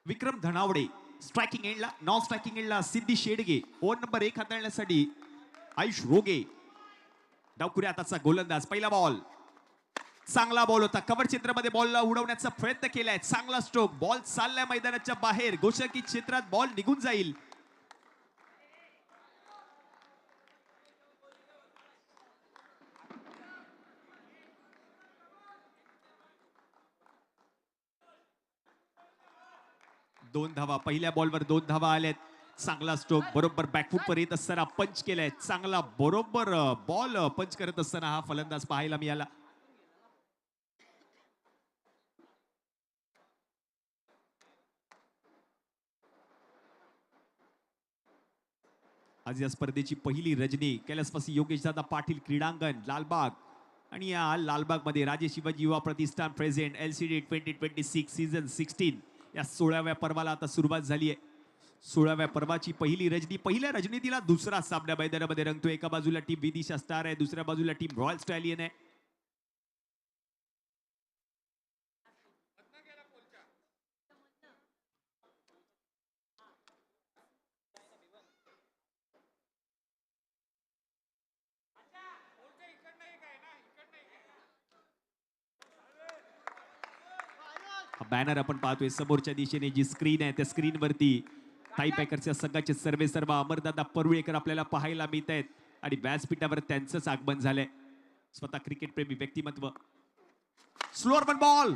विक्रम Dhanawade striking एंडला, non striking एंडला सिद्धी Shedge, over number 1 हाताळण्यासाठी आयुष रोगे. डावखुरी हाताचा गोलंदाज. पहिला बॉल चांगला बॉल होता, कव्हर क्षेत्रामध्ये बॉलला उडवण्याचा प्रयत्न केलाय, चांगला स्ट्रोक, बॉल चाललाय मैदानाच्या बाहेर, गोषकी क्षेत्रात बॉल निघून जाईल. दोन धावा, पहिल्या बॉलवर 2 धावा आल्यात. चांगला स्ट्रोक, बरोबर बॅकफूट पर येत असताना पंच केलाय, चांगला बरोबर बॉल पंच करत असताना हा फलंदाज पाहायला मिळाला. आज या स्पर्धेची पहिली रजनी कैलासवासी योगेश दादा पाटील क्रीडांगण लालबाग, आणि या लालबाग मध्ये राजे शिवाजी युवा प्रतिष्ठान प्रेझेंट LCD 2026 सीझन 16 या 16व्या पर्वाला आता सुरुवात झाली आहे. 16व्या पर्वाची पहिली रजनी, पहिल्या रजनीतीला दुसरा सामना मैदानामध्ये रंगतोय. एका बाजूला टीम विदिशा स्टार आहे, दुसऱ्या बाजूला टीम रॉयल स्टॅलियन आहे. बॅनर आपण पाहतोय समोरच्या दिशेने जी स्क्रीन आहे त्या स्क्रीनवरती टाई पॅकर्सच्या संघाचे सर्वे सर्व अमरदादा परुळेकर आपल्याला पाहायला मिळत आहेत, आणि व्यासपीठावर त्यांचंच आगमन झालंय. स्वतः क्रिकेट प्रेमी व्यक्तिमत्व. स्लोअर पण बॉल,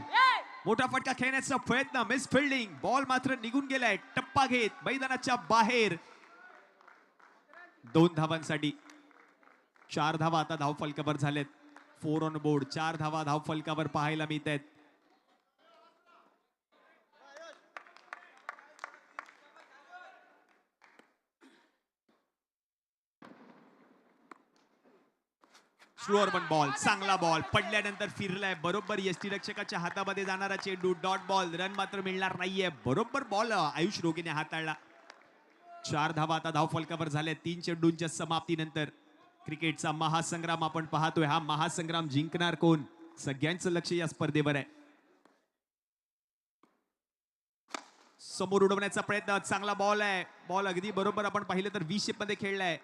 मोठा फटका खेळण्याचा प्रयत्न, मिस फिल्डिंग, बॉल मात्र निघून गेलाय टप्पा घेत मैदानाच्या बाहेर. 2 धावांसाठी 4 धावा आता धावफलकावर झालेत. 4 ऑन बोर्ड, 4 धावा धावफलकावर पाहायला मिळत आहेत. स्लोअर पण बॉल, चांगला बॉल पडल्यानंतर फिरलाय, बरोबर यष्टीरक्षकाच्या हातामध्ये जाणारा चेंडू, डॉट बॉल, रन मात्र मिळणार नाहीये. बरोबर बॉल आयुष रोगेने हाताळला. 4 धावा आता धावफलकावर झाल्या 3 चेंडूंच्या समाप्तीनंतर. क्रिकेटचा महासंग्राम आपण पाहतोय. हा महासंग्राम जिंकणार कोण, सगळ्यांचं लक्ष या स्पर्धेवर आहे. समोर उडवण्याचा प्रयत्न, चांगला बॉल आहे, बॉल अगदी बरोबर आपण पाहिलं तर व्ही शेप मध्ये खेळलाय.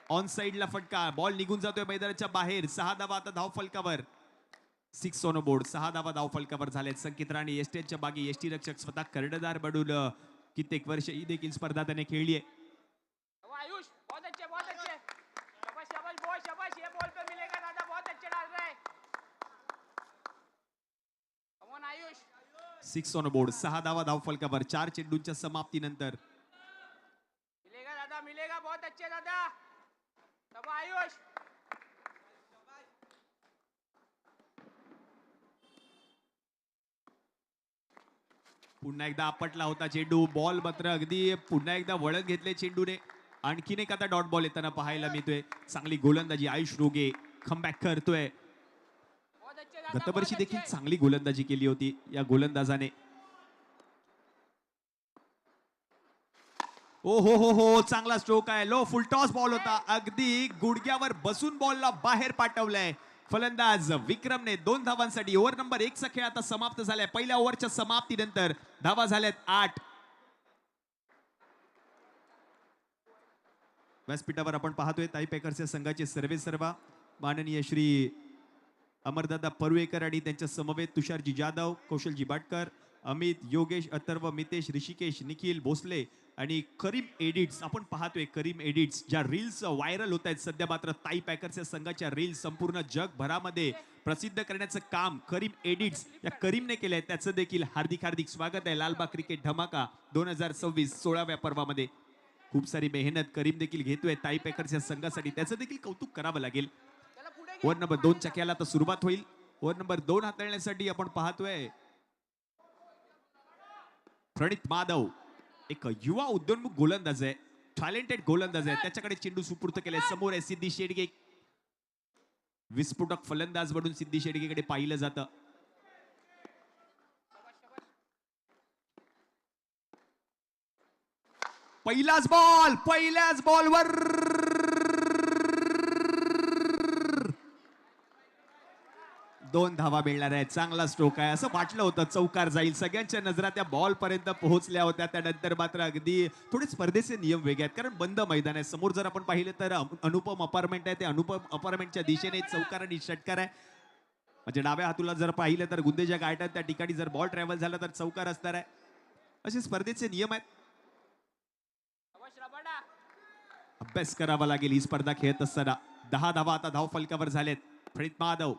ऑन साइडला फटका, बॉल निघून जातोय मैदानाच्या बाहेर. 6 धावा आता धावफलकावर. 6 ऑन बोर्ड, 6 धावा धावफलकावर झालेत. संकेत राणे यष्टीच्या बागी, यष्टीरक्षक स्वतः कर्णधार बनून कित्येक वर्ष ही देखील स्पर्धा त्याने खेळली आहे. 6 ऑन बोर्ड, 6 धावा धावफलकावर 4 चेंडूंच्या समाप्तीनंतर. मिलेगा बहुत अच्छे दादा. आयुष पुन्हा एकदा आपटला होता चेंडू, बॉल मात्र अगदी पुन्हा एकदा वळत घेतले चेंडूने. आणखीन एक आता डॉट बॉल येताना पाहायला मिळतोय. चांगली गोलंदाजी आयुष रोगे कमबॅक करतोय. गतवर्षी देखील चांगली गोलंदाजी केली होती या गोलंदाजाने. ओ हो, चांगला स्ट्रोक आहे, लो फुल टॉस बॉल होता, अगदी गुडघ्यावर बसून बॉलला बाहेर पाठवलाय फलंदाज विक्रमने. 2 धावांसाठी. ओव्हर नंबर 1 चा खेळ आता समाप्त झालाय. पहिल्या ओव्हरच्या समाप्तीनंतर धावा झाल्यात 8. व्यासपीठावर आपण पाहतोय ताई पॅकर्सच्या संघाचे सर्वे सर्वा माननीय श्री अमरदादा परुळेकर आणि त्यांच्या समवेत तुषारजी जाधव, कौशलजी बाटकर, अमित, योगेश, अथर्व, मितेश, ऋषिकेश, निखिल भोसले आणि करीम एडिट्स. आपण पाहतोय करीम एडिट्स ज्या रील्स व्हायरल होत आहेत सध्या. मात्र ताई पॅकर्सच्या संघाच्या रील्स संपूर्ण जगभरामध्ये प्रसिद्ध करण्याचं काम करीम एडिट्स या करीमने केलंय. त्याचं देखील हार्दिक हार्दिक स्वागत आहे लालबाग क्रिकेट धमाका 2026 16व्या पर्वामध्ये. खूप सारी मेहनत करीम देखील घेतोय ताई पॅकर्सच्या संघासाठी, त्याचं देखील कौतुक करावं लागेल. ओव्हर नंबर 2 च्या खेळाला तर सुरुवात होईल. ओव्हर नंबर 2 हाताळण्यासाठी आपण पाहतोय प्रणित माधव, एक युवा उद्योन्मुख गोलंदाज आहे, टॅलेंटेड गोलंदाज आहे. त्याच्याकडे चेंडू सुपूर्द केलाय. समोर आहे सिद्धी शेडगे, विस्फोटक फलंदाज म्हणून सिद्धी शेडगेकडे पाहिलं जातं. पहिलाच बॉल, पहिल्याच बॉलवर 2 धावा मिळणार आहेत. चांगला स्ट्रोक आहे असं वाटलं होतं चौकार जाईल. सगळ्यांच्या नजरा त्या बॉल पर्यंत पोहोचल्या होत्या. त्यानंतर मात्र अगदी थोडे स्पर्धेचे नियम वेगळे आहेत कारण बंद मैदान आहे. समोर जर आपण पाहिलं तर अनुपम अपार्टमेंट आहे. ते अनुपम अपार्टमेंटच्या दिशेने चौकार आणि षटकार आहे. म्हणजे डाव्या हातूला जर पाहिलं तर गुंदेजा गार्डन त्या ठिकाणी जर बॉल ट्रॅव्हल झाला तर चौकार असणार आहे. असे स्पर्धेचे नियम आहेत. अवश्य रबाडा. अभ्यास करावा लागेल ही स्पर्धा खेळत असताना. 10 धावा आता धाव फलकावर झालेत. प्रणित महादेव.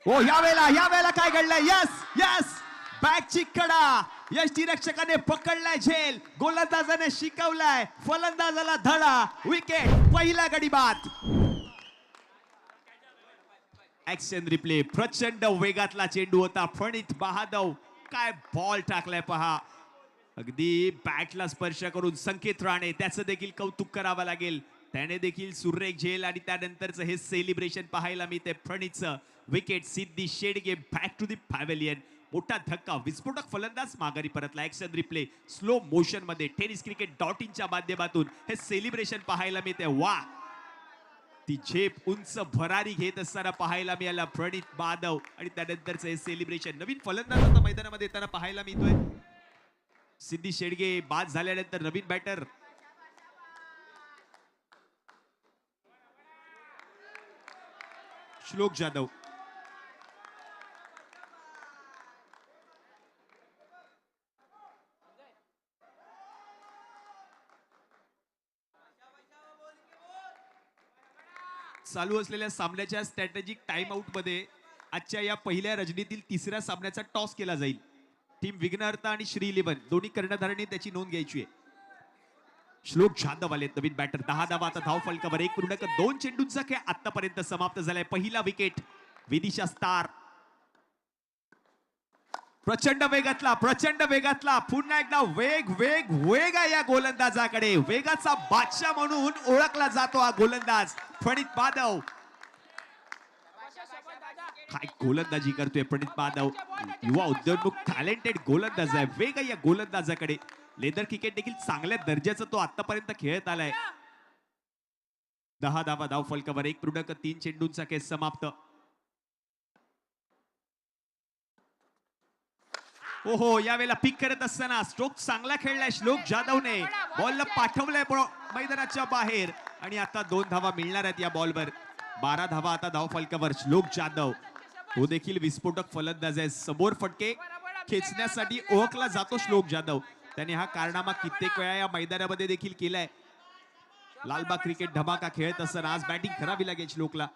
हो या वेळेला काय घडलंय? यस यस बॅकची कडा यष्टीरक्षकाने पकडलाय झेल. गोलंदाजाने शिकवलाय. फलंदाजाला धडा. विकेट. पहिला गडी बाद. Action replay. प्रचंड वेगातला चेंडू होता. प्रणित महादेव काय बॉल टाकलाय पहा. अगदी बॅटला स्पर्श करून संकेत राणे त्याचं देखील कौतुक करावं लागेल. त्याने देखील सुरेख झेल आणि त्यानंतरचं हे सेलिब्रेशन पाहायला मिळते. प्रणितचं wicket. Siddhi Shedge back to the pavilion. मोठा धक्का. विस्फोटक फलंदाज माघारी परतला. ऍक्शन रिप्ले स्लो मोशन मध्ये टेनिस क्रिकेट .inच्या माध्यमातून हे सेलिब्रेशन पाहायला मिळते. वा ती झेप उंच भरारी घेत असताना पाहायला मिळाला प्रणित महादेव आणि त्यानंतरचं हे सेलिब्रेशन. नवीन फलंदाज आता मैदानामध्ये येताना पाहायला मिळतोय. सिद्धी शेडगे बाद झाल्यानंतर नवीन बॅटर श्लोक जाधव. चालू असलेल्या सामन्याच्या स्ट्रॅटेजिक टाइम आउट मध्ये आजच्या या पहिल्या रजनीतील तिसऱ्या सामन्याचा टॉस केला जाईल. टीम विघ्नहर्ता आणि श्री 11 दोन्ही कर्णधारांनी त्याची नोंद घ्यायची आहे. श्लोक जाधव आले नवीन बॅटर. 10 धावा आता धाव फलकावर. 1.2 चेंडूंचा खेळ आतापर्यंत समाप्त झालाय. पहिला विकेट विदिशा स्टार. प्रचंड वेगातला पुन्हा एकदा वेग आहे या गोलंदाजाकडे. वेगाचा बादशाह म्हणून ओळखला जातो हा गोलंदाज प्रणित महादेव. काय गोलंदाजी करतोय प्रणित महादेव. युवा उद्योन्मुख टॅलेंटेड गोलंदाज आहे. वेग आहे या गोलंदाजाकडे. लेदर क्रिकेट देखील चांगल्या दर्जाचा तो आतापर्यंत खेळत आलाय. 10 धावा धाव फलकावर. 1.3 चेंडूंचा खेळ समाप्त. ओहो यावेळेला पिक करत असताना स्ट्रोक चांगला खेळलाय श्लोक जाधवने. बॉलला पाठवलंय मैदानाच्या बाहेर आणि आता 2 धावा मिळणार आहेत या बॉलवर. 12 धावा आता धाव फलकावर. श्लोक जाधव तो देखील विस्फोटक फलंदाज आहे. समोर फटके खेचण्यासाठी ओळखला जातो श्लोक जाधव. त्याने हा कारनामा कित्येक वेळा या मैदानामध्ये देखील केलाय. लालबाग क्रिकेट धमाका खेळत असताना आज बॅटिंग करावी लागेल श्लोकला.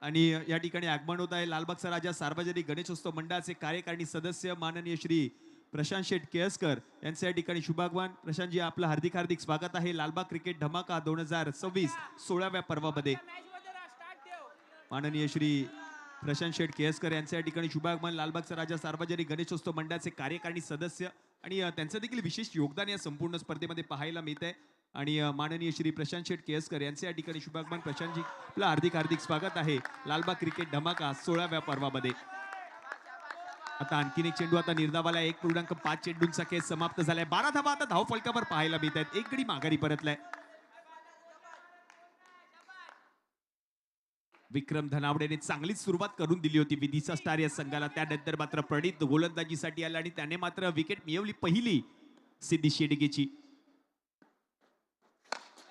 आणि या ठिकाणी आगमन होत आहे लालबागचा राजा सार्वजनिक गणेशोत्सव मंडळाचे कार्यकारिणी सदस्य माननीय श्री प्रशांत शेठ केळसकर यांचे या ठिकाणी शुभागमन. प्रशांतजी आपलं हार्दिक स्वागत आहे लालबाग क्रिकेट धमाका 2026 16व्या पर्वामध्ये. माननीय श्री प्रशांत शेठ केळसकर यांचे या ठिकाणी शुभागमन. लालबागचा राजा सार्वजनिक गणेशोत्सव मंडळाचे कार्यकारिणी सदस्य आणि त्यांचं देखील विशेष योगदान या संपूर्ण स्पर्धेमध्ये पाहायला मिळत आहे. आणि माननीय श्री प्रशांत शेठ केळसकर यांचे या ठिकाणी शुभागमन. प्रशांतजी आपलं हार्दिक स्वागत आहे लालबाग क्रिकेट धमाका 16व्या पर्वामध्ये. आता आणखीन एक चेंडू आता निर्धावाला. 1.5 चेंडूंचा खेळ समाप्त झालाय. 12 धावा आता धाव फलकावर पाहायला मिळत आहेत. एक गडी माघारी परतलाय. विक्रम धनावडेने चांगलीच सुरुवात करून दिली होती विदिशा स्टार या संघाला. त्यानंतर मात्र प्रणित गोलंदाजीसाठी आला आणि त्याने मात्र विकेट मिळवली पहिली सिद्धी शेडगेची.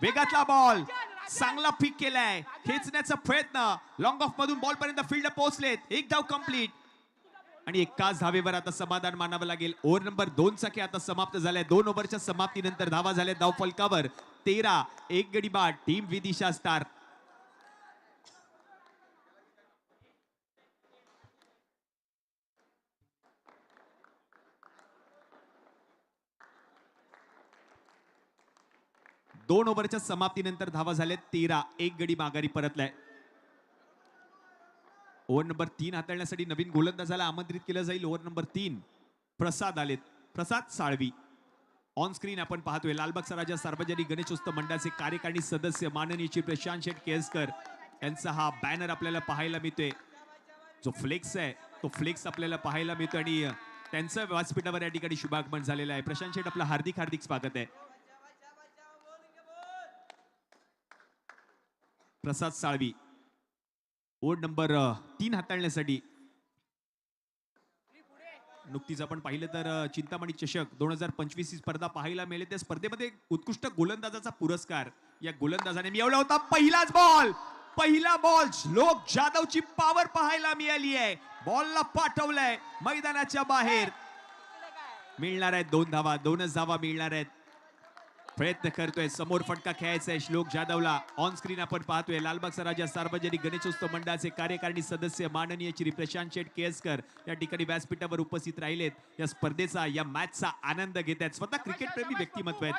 वेगातला बॉल चांगला पिक केलाय. खेचण्याचा प्रयत्न. लॉंग ऑफ मधून बॉल पर्यंत फील्ड पोहोचलेत. एक धाव कंप्लीट आणि एकाच धावेवर आता समाधान मानावं लागेल. ओव्हर नंबर 2 चा खेळ आता समाप्त झालाय. 2 ओव्हरच्या समाप्तीनंतर धावा झाल्या धाव फलकावर 13. एक गडी बाद टीम विदिशा स्टार. दोन ओव्हरच्या समाप्तीनंतर धावा झाल्यात 13. एक गडी माघारी परतलाय. ओव्हर नंबर 3 हाताळण्यासाठी नवीन गोलंदाजाला आमंत्रित केलं जाईल. ओव्हर नंबर 3 प्रसाद आलेत. प्रसाद साळवी. ऑन स्क्रीन आपण पाहतोय लालबागचा राजा सार्वजनिक गणेशोत्सव मंडळाचे कार्यकारिणी सदस्य माननीय श्री प्रशांत शेठ केळसकर यांचा हा बॅनर आपल्याला पाहायला मिळतोय. जो फ्लेक्स आहे तो फ्लेक्स आपल्याला पाहायला मिळतो आणि त्यांचं व्यासपीठावर या ठिकाणी शुभागमन झालेलं आहे. प्रशांत शेठ आपलं हार्दिक स्वागत आहे. प्रसाद साळवी ओव्हर नंबर 3 हाताळण्यासाठी नुकतीच आपण पाहिलं तर चिंतामणी चषक 2025 ही स्पर्धा पाहायला मिळाली. त्या स्पर्धेमध्ये उत्कृष्ट गोलंदाजाचा पुरस्कार या गोलंदाजाने मिळवला होता. पहिला बॉल श्लोक जाधवची पॉवर पाहायला मिळाली आहे. बॉलला पाठवलंय मैदानाच्या बाहेर. मिळणार आहेत 2 धावा, 2च धावा मिळणार आहेत. प्रयत्न करतोय, समोर फटका खेळायचा आहे श्लोक जाधवला. ऑन स्क्रीन आपण पाहतोय लालबागचा राजा सार्वजनिक गणेशोत्सव मंडळाचे कार्यकारिणी सदस्य माननीय श्री प्रशांत शेठ केळसकर या ठिकाणी व्यासपीठावर उपस्थित राहिलेत. या स्पर्धेचा, या मॅचचा आनंद घेत आहेत. स्वतः क्रिकेट प्रेमी व्यक्तिमत्व आहेत.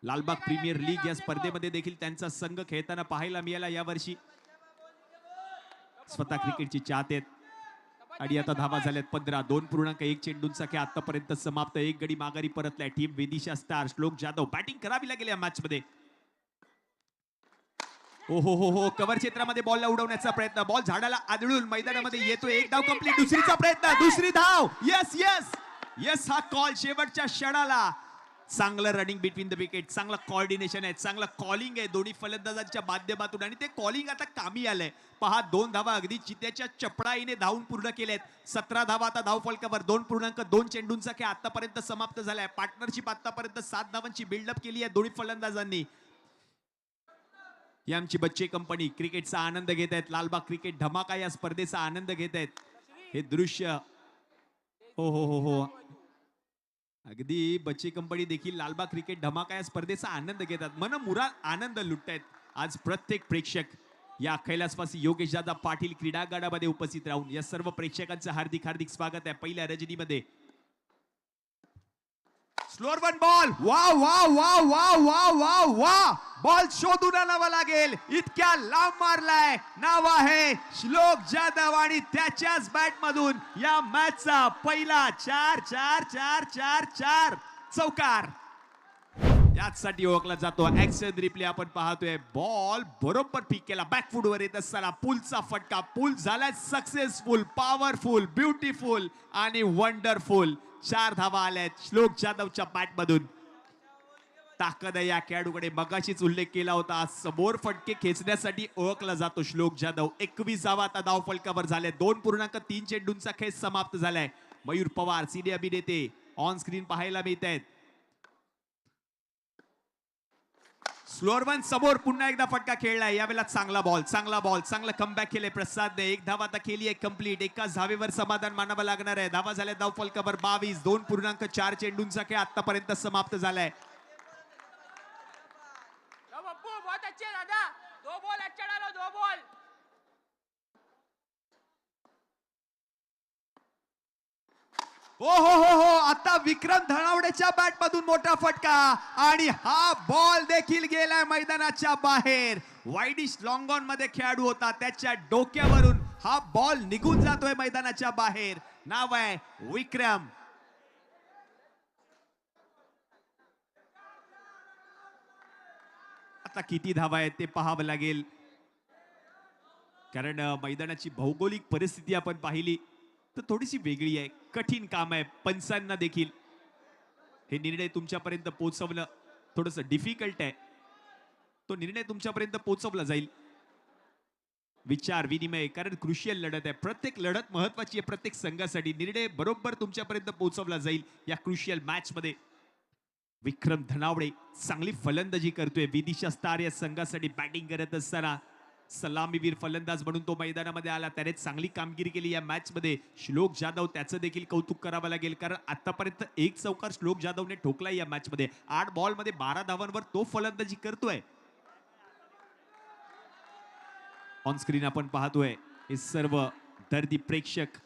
लालबाग प्रीमियर लीग या स्पर्धेमध्ये देखील त्यांचा संघ खेळताना पाहायला मिळाला यावर्षी. स्वतः क्रिकेटची चाहते आहेत. आणि आता धावा झाल्यात 15. 2.1 चेंडूंचा खेळ आतापर्यंत समाप्त. एक गडी माघारी परतलाय टीम विदिशा स्टार. श्लोक जाधव बॅटिंग करावी लागेल या मॅच मध्ये. हो कव्हर क्षेत्रामध्ये बॉलला उडवण्याचा प्रयत्न. बॉल झाडाला आदळून मैदानामध्ये येतोय. एक धाव कंप्लीट. दुसरीचा प्रयत्न, दुसरी धाव. यस यस यस, हा कॉल शेवटच्या क्षणाला. चांगलं रनिंग बिटवीन द विकेट, चांगलं कॉर्डिनेशन आहे, चांगलं कॉलिंग आहे दोन्ही फलंदाजांच्या माध्यमातून. आणि ते कॉलिंग आता कामी आलंय. पहा, 2 धावा अगदी चित्याच्या चपळाईने धावून पूर्ण केलेत. 17 धावा आता धाव फलकावर. 2.2 चेंडूंचा खेळ आतापर्यंत समाप्त झालाय. पार्टनरशिप आतापर्यंत 7 धावांची बिल्डअप केली आहे दोन्ही फलंदाजांनी. ही आमची बच्चे कंपनी क्रिकेटचा आनंद घेत आहेत. लालबाग क्रिकेट धमाका या स्पर्धेचा आनंद घेत आहेत. हे दृश्य हो अगदी बच्चे कंपनी देखील लालबाग क्रिकेट धमाका या स्पर्धेचा आनंद घेतात. मनमुराद आनंद लुटतायत. आज प्रत्येक प्रेक्षक या कैलासवासी योगेश दादा पाटील क्रीडागारामध्ये उपस्थित राहून या सर्व प्रेक्षकांचं हार्दिक हार्दिक स्वागत आहे पहिल्या रजनीमध्ये. Slower one ball. वा बॉल शोधून आणावा लागेल. इतक्या लांब मारलाय. नाव आहे श्लोक जाधव आणि त्याच्याच बॅट मधून या मॅचचा पहिला 4 चौकार यासाठी ओळखला जातो. ऍक्शन रिप्ले आपण पाहतोय. बॉल बरोबर पिक केला. बॅकफुट वर येत असताना पुलचा फटका. पुल झालाय सक्सेसफुल, पॉवरफुल, ब्युटिफुल आणि वंडरफुल. 4 धावा आल्यात श्लोक जाधवच्या बॅट मधून. ताकद आहे या खेळाडूकडे. मगाशीच उल्लेख केला होता. समोर फटके खेचण्यासाठी ओळखला जातो श्लोक जाधव. 21 धावा आता धाव फलकावर झाल्या. 2.3 चेंडूंचा खेळ समाप्त झालाय. मयूर पवार सिने अभिनेते ऑन स्क्रीन पाहायला मिळत आहेत. स्लोअर वन समोर पुन्हा एकदा फटका खेळलाय. यावेळेला चांगला बॉल, चांगलं कमबॅक केलंय प्रसादने. 1 धावा आता केली आहे कंप्लीट. एकाच धावेवर समाधान मानावं लागणार आहे. धावा झाल्या धाव फलकावर 22. 2.4 चेंडूंचा खेळ आतापर्यंत समाप्त झालाय. बहुत अच्छे दादा. 2 बॉल अच्छा डालो, 2 बॉल. हो आता विक्रम धनावडेच्या बॅट मधून मोठा फटका आणि हा बॉल देखील गेलाय मैदानाच्या बाहेर. वाईडिश लॉंग ऑन मध्ये खेळाडू होता. त्याच्या डोक्यावरून हा बॉल निघून जातोय मैदानाच्या बाहेर. नाव आहे विक्रम. आता किती धावा आहेत ते पाहावं लागेल. कारण मैदानाची भौगोलिक परिस्थिती आपण पाहिली तर थोडीशी वेगळी आहे. कठीण काम आहे पंचांना देखील. हे निर्णय तुमच्यापर्यंत पोहोचवणं थोडंसं डिफिकल्ट आहे. तो निर्णय तुमच्यापर्यंत पोहोचवला जाईल. विचार विनिमय, कारण क्रुशियल लढत आहे. प्रत्येक लढत महत्वाची आहे प्रत्येक संघासाठी. निर्णय बरोबर तुमच्यापर्यंत पोहोचवला जाईल या क्रुशियल मॅच मध्ये. विक्रम धनावडे चांगली फलंदाजी करतोय. विदिशा स्टार या संघासाठी बॅटिंग करत असताना सलामीवीर फलंदाज म्हणून तो मैदानामध्ये आला. त्याने चांगली कामगिरी केली या मॅच मध्ये. श्लोक जाधव त्याचं देखील कौतुक करावं लागेल, कारण आतापर्यंत 1 चौकार श्लोक जाधवने ठोकलाय या मॅच मध्ये. 8 बॉल मध्ये 12 धावांवर तो फलंदाजी करतोय. ऑन स्क्रीन आपण पाहतोय हे सर्व दर्दी प्रेक्षक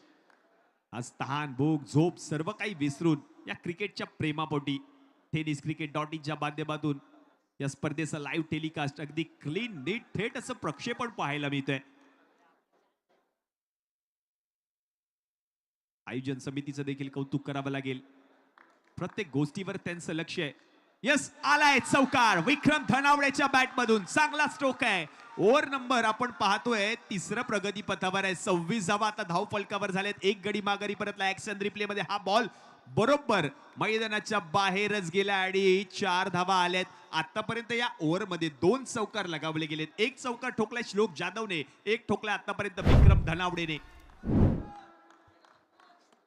आज तहान भूक झोप सर्व काही विसरून या क्रिकेटच्या प्रेमापोटी tenniscricket.in च्या माध्यमातून या स्पर्धेचा लाईव्ह टेलिकास्ट अगदी क्लीन नीट थेट असं प्रक्षेपण पाहायला मिळतंय. आयोजन समितीचं देखील कौतुक करावं लागेल. प्रत्येक गोष्टीवर त्यांचं लक्ष आहे. यस, आलाय चौकार विक्रम धनावडेच्या बॅट मधून. चांगला स्ट्रोक आहे. ओव्हर नंबर आपण पाहतोय 3रं प्रगती पथावर आहे. 26 धावा आता धाव फलकावर झालेत. 1 गडी माघारी परतला. ऍक्शन रिप्ले मध्ये हा बॉल बरोबर मैदानाच्या बाहेरच गेला आणि 4 धावा आल्यात. आतापर्यंत या ओव्हरमध्ये 2 चौकार लगावले गेलेत. एक चौकार ठोकलाय श्लोक जाधवने, एक ठोकला आतापर्यंत विक्रम धनावडेने.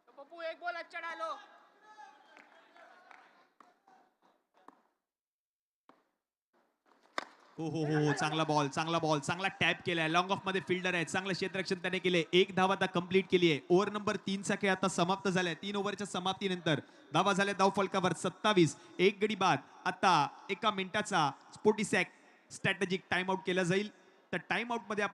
पप्पू एक बॉल अच्छा डालो. हो, चांगला बॉल, चांगला टॅप केलाय. लॉंग ऑफ मध्ये फिल्डर आहे, चांगलं क्षेत्ररक्षण त्याने केले. एक धाव आता कंप्लीट केली आहे. ओव्हर नंबर 3 चा खेळ आता समाप्त झालाय. 3 ओव्हरच्या समाप्तीनंतर धावा झाल्या धाव फलकावर 27. एक गडी बाद. आता 1 मिनिटाचा स्पोर्टिसॅक स्ट्रॅटेजिक टाइम आउट केला जाईल. तर टाइम आउट मध्ये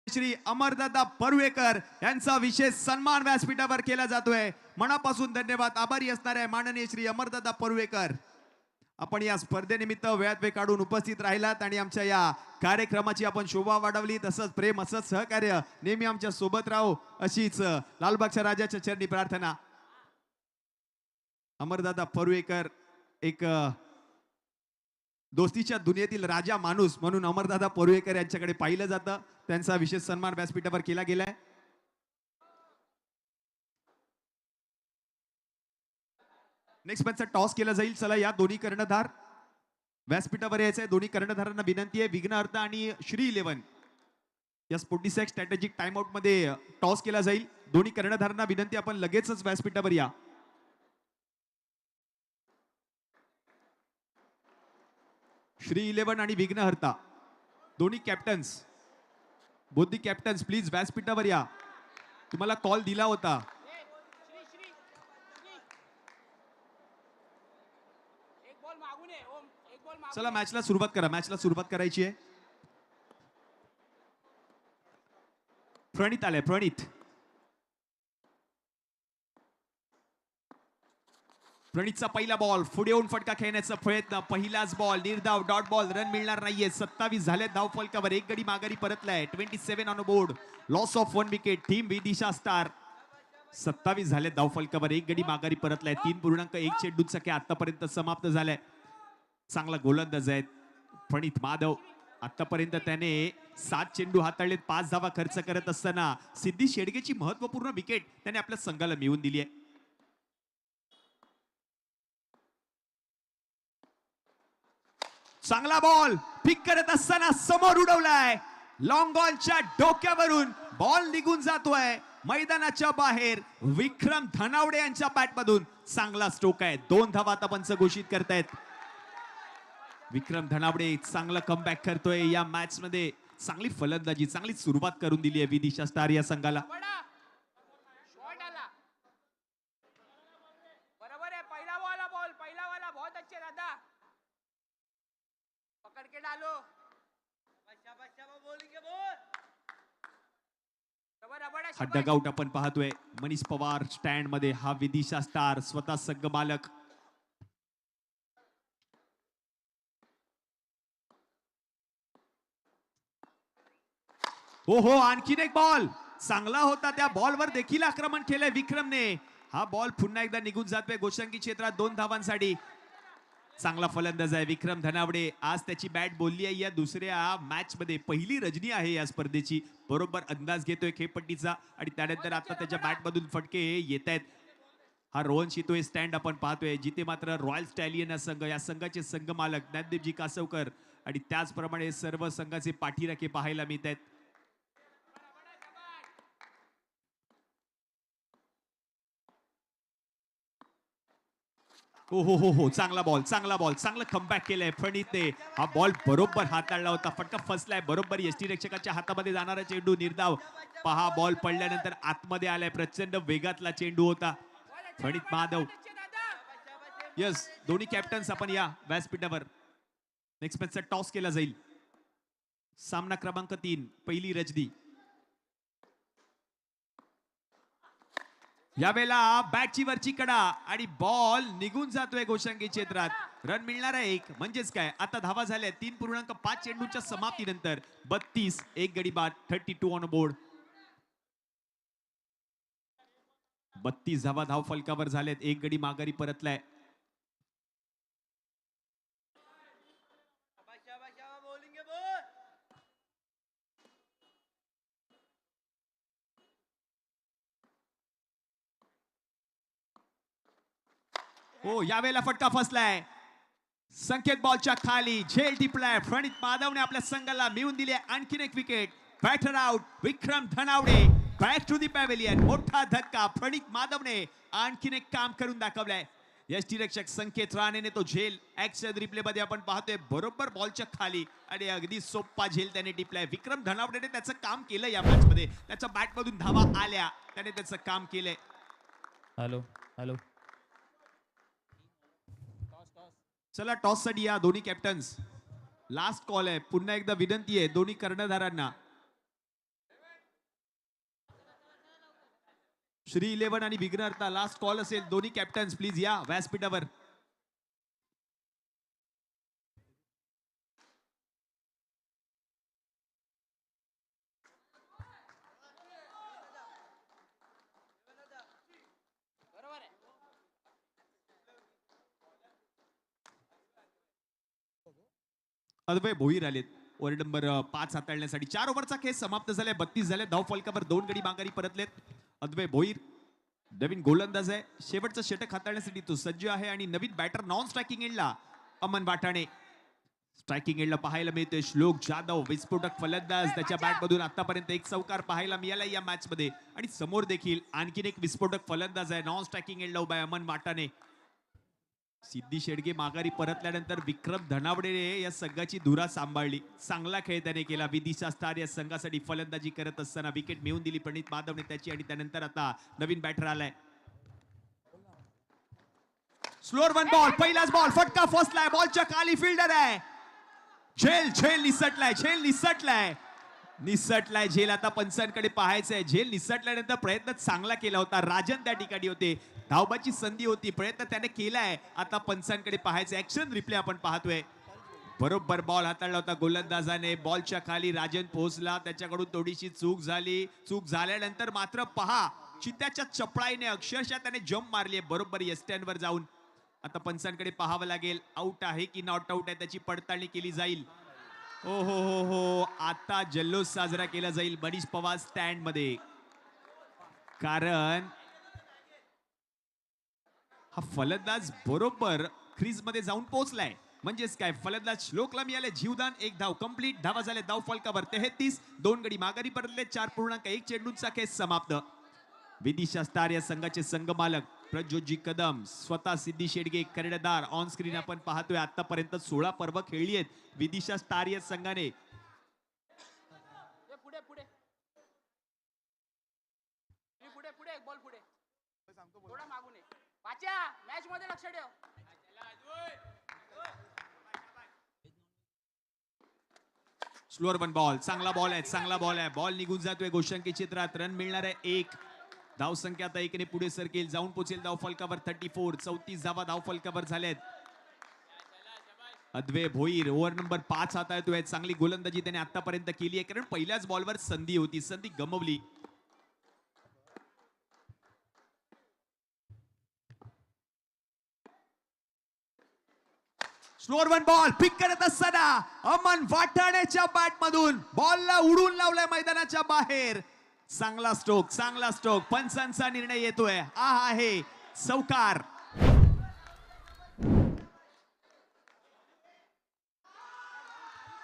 श्री अमरदादा परुळेकर यांचा विशेष सन्मान व्यासपीठावर केला जातोय. मनापासून धन्यवाद. आभारी असणार आहे माननीय श्री अमरदादा परुळेकर. आपण या स्पर्धेनिमित्त वेळात वेळ काढून उपस्थित राहिलात आणि आमच्या या कार्यक्रमाची आपण शोभा वाढवली. तसंच प्रेम, असंच सहकार्य नेहमी आमच्या सोबत राहो अशीच लालबागच्या राजाच्या चरणी प्रार्थना. अमरदादा परुळेकर एक दोस्तीच्या दुनियेतील राजा माणूस म्हणून अमरदादा परुळेकर यांच्याकडे पाहिलं जातं. त्यांचा विशेष सन्मान व्यासपीठावर केला गेलाय. नेक्स्ट मॅचचा टॉस केला जाईल. चला या दोन्ही कर्णधार व्यासपीठावर यायचंय. दोन्ही कर्णधारांना विनंती आहे, विघ्नहर्ता आणि श्री 11 या स्पोर्टिसॅक स्ट्रॅटेजिक टाइम आउट मध्ये टॉस केला जाईल. दोन्ही कर्णधारांना विनंती, आपण लगेचच व्यासपीठावर या. श्री 11 आणि विघ्नहर्ता दोन्ही captains, both the captains please व्यासपीठावर या. तुम्हाला कॉल दिला होता. श्री एक बॉल मागून ये ओम, एक बॉल मागून चला मॅचला सुरुवात करा. मॅचला सुरुवात करायची आहे. प्रणित आलाय. प्रणितचा पहिला बॉल, पुढे येऊन फटका खेळण्याचा प्रयत्न. पहिलाच बॉल निर्धाव, डॉट बॉल, रन मिळणार नाहीये. 27 झाले धाव फलकावर. एक गडी माघारी परतलाय. 27 on board, loss of 1 wicket. Team Vidisha star 27 झाले धाव फलकावर. एक गडी माघारी परतलाय. 3.1 चेंडूचा खेळ आतापर्यंत समाप्त झालाय. चांगला गोलंदाज आहेत प्रणित माधव. आतापर्यंत त्याने 7 चेंडू हाताळलेत. 5 धावा खर्च करत असताना सिद्धी शेडगेची महत्वपूर्ण विकेट त्याने आपल्या संघाला मिळवून दिली आहे. चांगला बॉल पिक करत असताना समोर उडवलाय. लॉंग बॉलच्या डोक्यावरून बॉल निघून जातोय मैदानाच्या बाहेर. विक्रम धनावडे यांच्या बॅट मधून चांगला स्ट्रोक आहे. 2 धावा आता पंच घोषित करतायत. विक्रम धनावडे चांगला कमबॅक करतोय या मॅच मध्ये. चांगली फलंदाजी, चांगली सुरुवात करून दिली आहे विदिशा स्टार या संघाला. शॉट आला. बरोबर आहे. पहिला वाला बहुत अच्छे दादा. पकड़ के डालो. हा डगआउट आपण पाहतोय. मनीष पवार स्टँड मध्ये. हा विदिशा स्टार स्वतः संघ मालक. हो आणखीन एक बॉल चांगला होता. त्या बॉलवर देखील आक्रमण केलंय विक्रमने. हा बॉल पुन्हा एकदा निघून जातोय गोशंकी क्षेत्रात 2 धावांसाठी. चांगला फलंदाज आहे विक्रम धनावडे. आज त्याची बॅट बोलली आहे या दुसऱ्या मॅच मध्ये. पहिली रजनी आहे या स्पर्धेची. बरोबर अंदाज घेतोय खेळपट्टीचा आणि त्यानंतर आता त्याच्या बॅट मधून फटके येत आहेत. हा रोहन शितोळे स्टँड आपण पाहतोय, जिथे मात्र रॉयल स्टॅलियन या संघ, या संघाचे संघ मालक ज्ञानदेवजी कासवकर आणि त्याचप्रमाणे सर्व संघाचे पाठीराखे पाहायला मिळत आहेत. हो चांगला बॉल, चांगलं कमबॅक केलंय प्रणितने. हा बॉल बरोबर हाताळला होता. फटका फसलाय. बरोबर यष्टीरक्षकाच्या हातामध्ये जाणारा चेंडू निर्धाव. पहा बॉल पडल्यानंतर आतमध्ये आलाय. प्रचंड वेगातला चेंडू होता. प्रणित माधव. यस, दोन्ही कॅप्टन्स आपण या व्यासपीठावर. नेक्स्ट मॅचचा टॉस केला जाईल. सामना क्रमांक 3, पहिली रजनी. यावेळेला बॅटची वरची कडा आणि बॉल निघून जातोय गोशांगी क्षेत्रात. रन मिळणार आहे एक. म्हणजेच काय, आता धावा झाल्या 3.5 चेंडूंच्या समाप्तीनंतर 32, एक गडी बाद, 32 ऑन बोर्ड. 32 धावा धाव फलकावर झालेत, एक गडी माघारी परतलाय. हो, यावेळेला फटका फसलाय. संकेत बॉलच्या खाली झेल टिपलाय. प्रणित माधवने आपल्या संघाला मिळून दिले आणखीन एक wicket. Batter out. Vikram Dhanawade back to the pavilion. मोठा धक्का. प्रणित माधवने आणखीन एक काम करून दाखवलंय. यष्टीरक्षक संकेत राणेने तो झेल ऍक्शन रिप्ले मध्ये आपण पाहतोय बरोबर बॉलच्या खाली आणि अगदी सोपा झेल त्याने टिपलाय. विक्रम धनावडेने त्याचं काम केलं या मॅच मध्ये. त्याच्या बॅट मधून धावा आल्या, त्याने त्याचं काम केलंय. Hello hello. चला टॉस साठी या दोन्ही कॅप्टन्स. लास्ट कॉल आहे. पुन्हा एकदा विनंती आहे दोन्ही कर्णधारांना. श्री 11 आणि विघ्नहर्ता लास्ट कॉल असेल. दोन्ही कॅप्टन्स प्लीज या व्यासपीठावर. बरोबर आहे. अद्वय भोईर आलेत ओव्हर नंबर 5 हाताळण्यासाठी. 4 ओव्हरचा खेळ समाप्त झालाय. 32 झाले धाव फलकावर. 2 गडी माघारी परतलेत. अद्वय भोईर नवीन गोलंदाज आहे. शेवटचं षटक हाताळण्यासाठी तो सज्ज आहे. आणि नवीन बॅटर नॉन स्ट्रायकिंग एंडला अमन वाटाणे. स्ट्रायकिंग एंडला पाहायला मिळतोय श्लोक जाधव, विस्फोटक फलंदाज. त्याच्या बॅट मधून आतापर्यंत एक चौकार पाहायला मिळाला या मॅच मध्ये. आणि समोर देखील आणखीन एक विस्फोटक फलंदाज आहे. नॉन स्ट्रायकिंग एंडला उभा आहे अमन वाटाणे. सिद्धी शेडगे माघारी परतल्यानंतर विक्रम धनावडेने या संघाची धुरा सांभाळली. चांगला खेळ त्याने केला. विदिशा स्टार या संघासाठी फलंदाजी करत असताना विकेट मिळवून दिली प्रणित माधवने त्याची. आणि त्यानंतर आता नवीन बॅटर आलाय. Slower one ball. पहिलाच बॉल. फटका फसलाय. बॉलच्या खाली फिल्डर आहे. झेल झेल निसटलाय. झेल निसटलाय. निसटलाय झेल. आता पंचांकडे पाहायचंय. झेल निसटल्यानंतर प्रयत्न चांगला केला होता. राजन त्या ठिकाणी होते. धावबाची संधी होती. प्रयत्न त्याने केलाय. आता पंचांकडे पाहायचं. ऍक्शन रिप्ले आपण पाहतोय. बरोबर बॉल हाताळला होता गोलंदाजाने. बॉलच्या खाली राजन पोहोचला. त्याच्याकडून थोडीशी चूक झाली. चूक झाल्यानंतर मात्र पहा चित्त्याच्या चपळाईने अक्षरशः त्याने जम्प मारली बरोबर यस्टॅनवर जाऊन. आता पंचांकडे पाहावं लागेल. आउट आहे की नॉट आउट आहे त्याची पडताळणी केली जाईल. हो हो हो हो. आता जल्लोष साजरा केला जाईल मनीष पवार स्टँड मध्ये. कारण हा फलंदाज बरोबर क्रीज मध्ये जाऊन पोहोचलाय. म्हणजेच काय, फलंदाज श्लोकला मिळाले जीवदान. एक धाव कंप्लीट. धावा झाले धाव फलकावर 33. 2 गडी माघारी परतले. 4.1 चेंडूंचा खेळ समाप्त. विदिशा स्टार या संघाचे संघ मालक प्रज्योतजी कदम, स्वतः सिद्धी शेडगे कर्णधार. ऑन स्क्रीन आपण पाहतोय आतापर्यंत 16 पर्व खेळली आहेत विदिशा स्टार या संघाने. पुढे पुढे पुढे पुढे बॉल पुढे. थोडा मागून ये. पाच्या मॅच मध्ये लक्ष ठेव. Slower one ball. चांगला बॉल आहे. चांगला बॉल आहे. बॉल निघून जातोय गोशांकी क्षेत्रात. रन मिळणार आहे 1. धाव संख्या आता 1 ने पुढे सरकेल. जाऊन पोहोचेल धाव फलकावर 34. 34 धावा धाव फलकावर झाल्यात. अद्वय भोईर ओव्हर नंबर 5 हाताळतोय. चांगली गोलंदाजी त्याने आतापर्यंत केली आहे. कारण पहिल्याच बॉलवर संधी होती. संधी गमावली. Slower one ball. पिक करत असताना अमन वाटाण्याच्या बॅट मधून बॉलला उडून लावलाय मैदानाच्या बाहेर. चांगला स्ट्रोक. चांगला स्ट्रोक. पंचांचा निर्णय येतोय. हा आहे चौकार.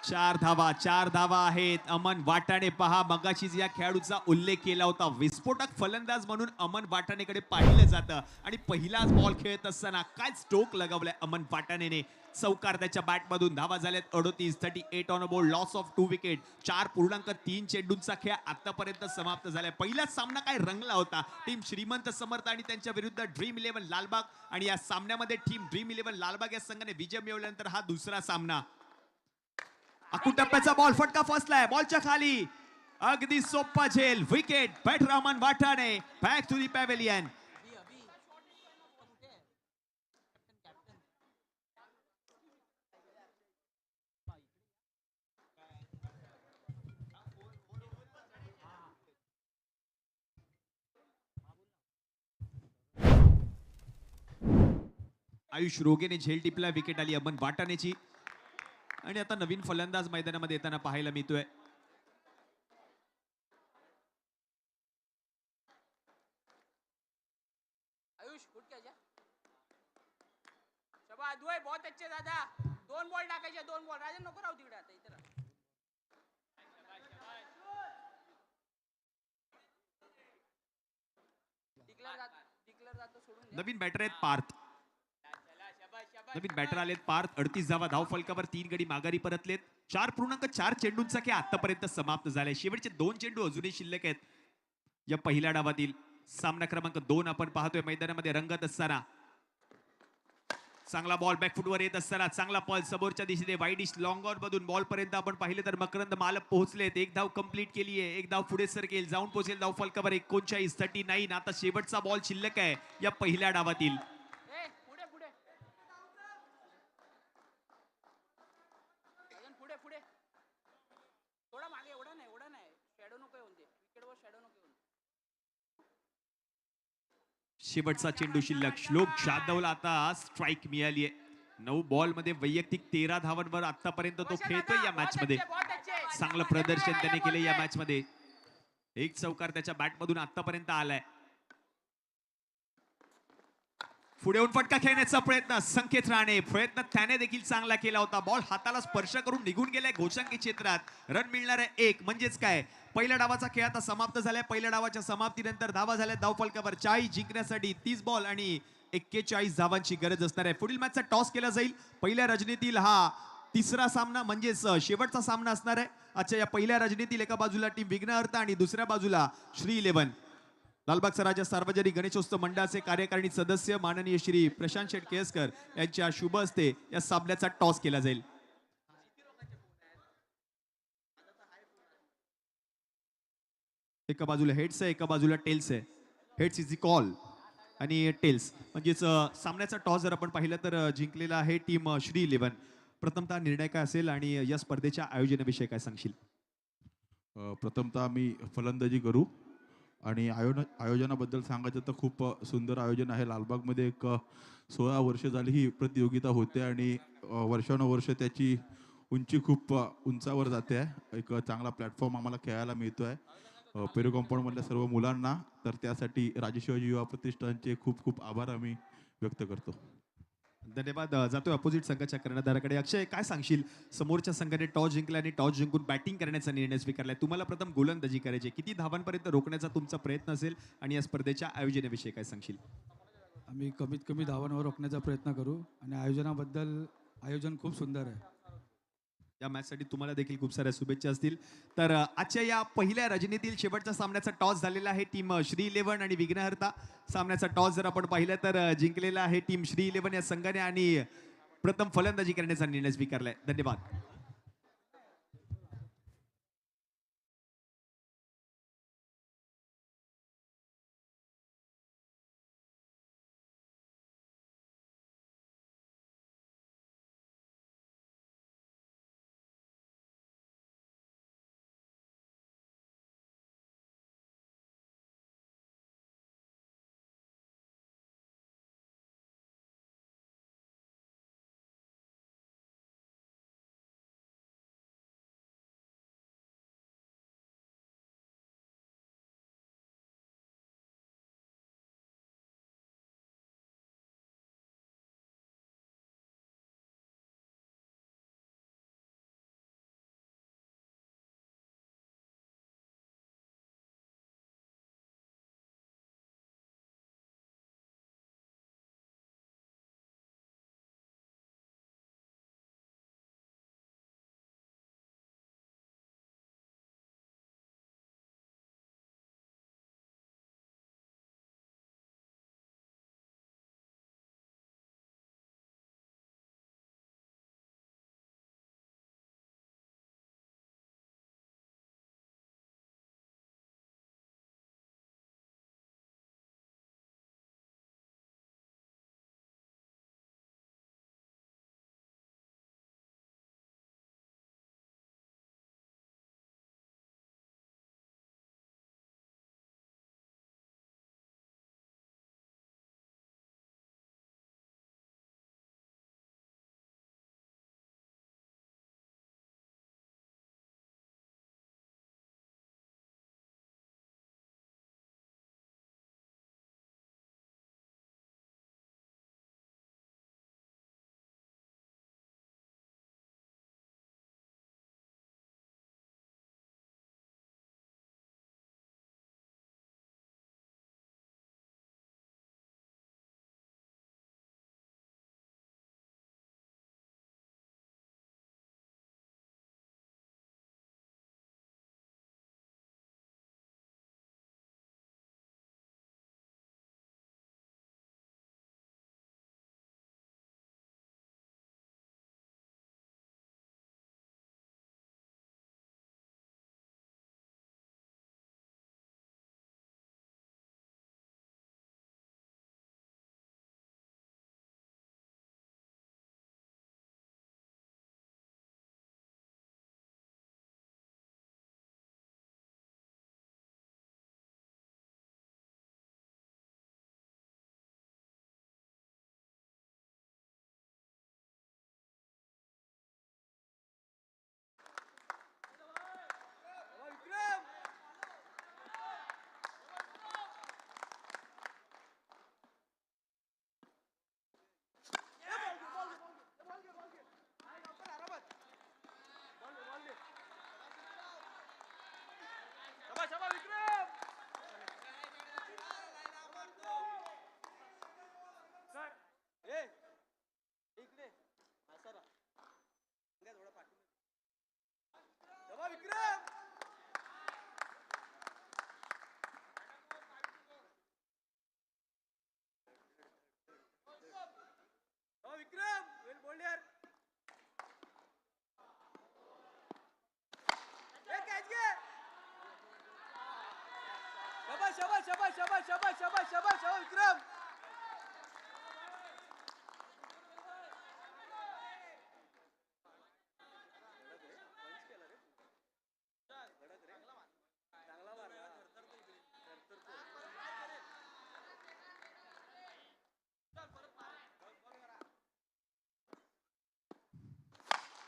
चार धावा आहेत. अमन वाटाणे पहा मगाशीच या खेळाडूचा उल्लेख केला होता. विस्फोटक फलंदाज म्हणून अमन वाटाणेकडे पाहिलं जातं. आणि पहिलाच बॉल खेळत असताना काय स्ट्रोक लगावलाय अमन वाटाणेने. चौकार त्याच्या बॅट मधून. धावा झाल्यात 38. 38 on board. Loss of 2 wicket. 4.3 चेंडूंचा खेळ आतापर्यंत समाप्त झालाय. पहिलाच सामना काय रंगला होता. टीम श्रीमंत समर्थ आणि त्यांच्या विरुद्ध ड्रीम 11 लालबाग. आणि या सामन्यामध्ये टीम ड्रीम 11 लालबाग या संघाने विजय मिळवल्यानंतर हा दुसरा सामना. टप्प्याचा बॉल. फटका फसलाय. बॉलच्या खाली अगदी सोपा झेल. Wicket. Batter Aman Watane back to the pavilion. Ayush रोगेने झेल टिपला, विकेट आली अमन वाटाण्याची. आणि आता नवीन फलंदाज मैदानामध्ये येताना पाहायला मिळतोय. आयुष उठ क्या जा. शाबाश दुए बहुत अच्छे दादा. 2 बॉल टाकायचे, 2 बॉल. राजन नको राहू तिकडे आता इथे राहा. डिक्लेअर जातो सोडून द्या. नवीन बॅटर आहेत पार्थ. नवीन बॅटर आलेत पार्थ. 38 धावा धाव फलकावर, 3 गडी माघारी परतलेत. 4.4 चेंडूंचा खेळ आतापर्यंत समाप्त झालाय. शेवटचे 2 चेंडू अजूनही शिल्लक आहेत या पहिल्या डावातील. सामना क्रमांक 2 आपण पाहतोय मैदानामध्ये रंगत असताना. चांगला बॉल बॅकफुटवर येत असताना चांगला बॉल समोरच्या दिशेने वाईड इश लॉंग ऑन मधून बॉल पर्यंत आपण पाहिले तर मकरंद मालक पोहोचलेत. एक धाव कंप्लीट केली आहे. एक धाव पुढे सरकेल, जाऊन पोहोचेल धाव फलकावर 39. आता शेवटचा बॉल शिल्लक आहे या पहिल्या डावातील. पुढे पुढे अजून पुढे पुढे थोडा मागे. एवढा नाही शॅडो नको येऊन दे. विकेटवर शॅडो नको येऊन. शेवटचा चेंडू शिल्लक. श्लोक जाधवला आता स्ट्राईक मिळाली आहे. 9 बॉल मध्ये वैयक्तिक 13 धावांवर आतापर्यंत तो खेळतोय या मॅच मध्ये. चांगलं प्रदर्शन त्याने केलं या मॅच मध्ये. एक चौकार त्याच्या बॅट मधून आतापर्यंत आलाय. पुढे येऊन फटका खेळण्याचा प्रयत्न संकेत राणे. प्रयत्न त्याने देखील चांगला केला होता. बॉल हाताला स्पर्श करून निघून गेलाय घोषांकी क्षेत्रात. रन मिळणार आहे 1. म्हणजेच काय, पहिल्या डावाचा खेळ आता समाप्त झालाय. पहिल्या डावाच्या समाप्तीनंतर धावा झाल्या धाव फलकावर 40 जिंकण्यासाठी 30 बॉल आणि 41 धावांची गरज असणार आहे. पुढील मॅचचा टॉस केला जाईल. पहिल्या रजनीतील हा तिसरा सामना म्हणजेच शेवटचा सामना असणार आहे. आजच्या या पहिल्या रजनीतील एका बाजूला टीम विघ्नहर्ता आणि दुसऱ्या बाजूला श्री 11. लालबागचा राजा सार्वजनिक गणेशोत्सव मंडळाचे कार्यकारिणी सदस्य माननीय श्री प्रशांत शेठ केळसकर यांच्या शुभ हस्ते या सामन्याचा टॉस केला जाईल. एका बाजूला हेड्स आहे, एका बाजूला टेल्स आहे. हेड्स इज द कॉल आणि टेल्स म्हणजेच सामन्याचा टॉस जर आपण पाहिलं तर जिंकलेला आहे टीम श्री 11. प्रथमतः निर्णय काय असेल आणि या स्पर्धेच्या आयोजनाविषयी काय सांगशील? प्रथमतः आम्ही फलंदाजी करू आणि आयोजनाबद्दल सांगायचं तर खूप सुंदर आयोजन आहे. लालबागमध्ये एक 16 वर्ष झाली ही प्रतियोगिता होते आणि वर्षानुवर्ष त्याची उंची खूप उंचावर जाते आहे. एक चांगला प्लॅटफॉर्म आम्हाला खेळायला मिळतो आहे पेरू कॉम्पाऊंडमधल्या सर्व मुलांना. तर त्यासाठी राजे शिवाजी युवा प्रतिष्ठानचे खूप खूप आभार आम्ही व्यक्त करतो. धन्यवाद. जातोय अपोजिट संघाच्या कर्णधाराकडे. अक्षय, काय सांगशील? समोरच्या संघाने टॉस जिंकला आणि टॉस जिंकून बॅटिंग करण्याचा निर्णय स्वीकारलाय. तुम्हाला प्रथम गोलंदाजी करायची. किती धावांपर्यंत रोखण्याचा तुमचा प्रयत्न असेल आणि या स्पर्धेच्या आयोजनाविषयी काय सांगशील? आम्ही कमीत कमी धावांवर रोखण्याचा प्रयत्न करू आणि आयोजन खूप सुंदर आहे. या मॅचसाठी तुम्हाला देखील खूप साऱ्या शुभेच्छा असतील. तर आजच्या या पहिल्या रजनीतील शेवटच्या सामन्याचा टॉस झालेला आहे टीम श्री 11 आणि विघ्नहर्ता. सामन्याचा टॉस जर आपण पाहिलं तर जिंकलेला आहे टीम श्री 11 या संघाने आणि प्रथम फलंदाजी करण्याचा निर्णय स्वीकारलाय. धन्यवाद. शाबास शाबास शाबास शाबास शाबास शाबास शाबास शाबास विक्रम.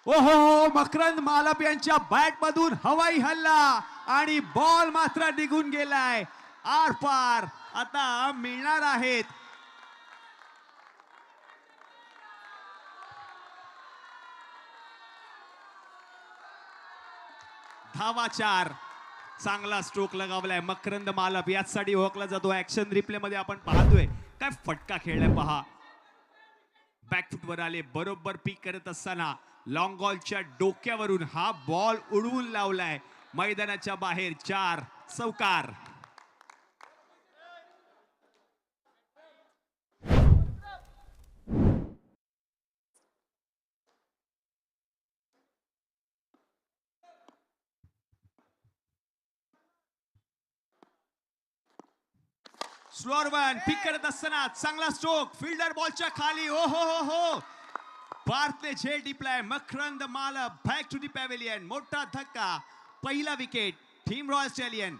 ओहो, मकरंद मालप यांच्या बॅट मधून हवाई हल्ला आणि बॉल मात्र निघून गेलाय आर पार. आता मिळणार आहेत धावा 4. चांगला स्ट्रोक लगावलाय मकरंद मालप, याचसाठी ओळखला जातो. ऍक्शन रिप्ले मध्ये आपण पाहतोय काय फटका खेळलाय पहा. बॅकफुटवर आले, बरोबर पीक करत असताना लॉंग बॉलच्या डोक्यावरून हा बॉल उडवून लावलाय मैदानाच्या बाहेर. 4 चौकार. स्लोअर वन पिक करत असताना चांगला स्ट्रोक, फिल्डर बॉलच्या खाली. ओ हो पार्थने झेल टिपलाय. Makarand Malap back to the pavilion. मोठा धक्का, पहिला विकेट टीम रॉयल स्टॅलियन.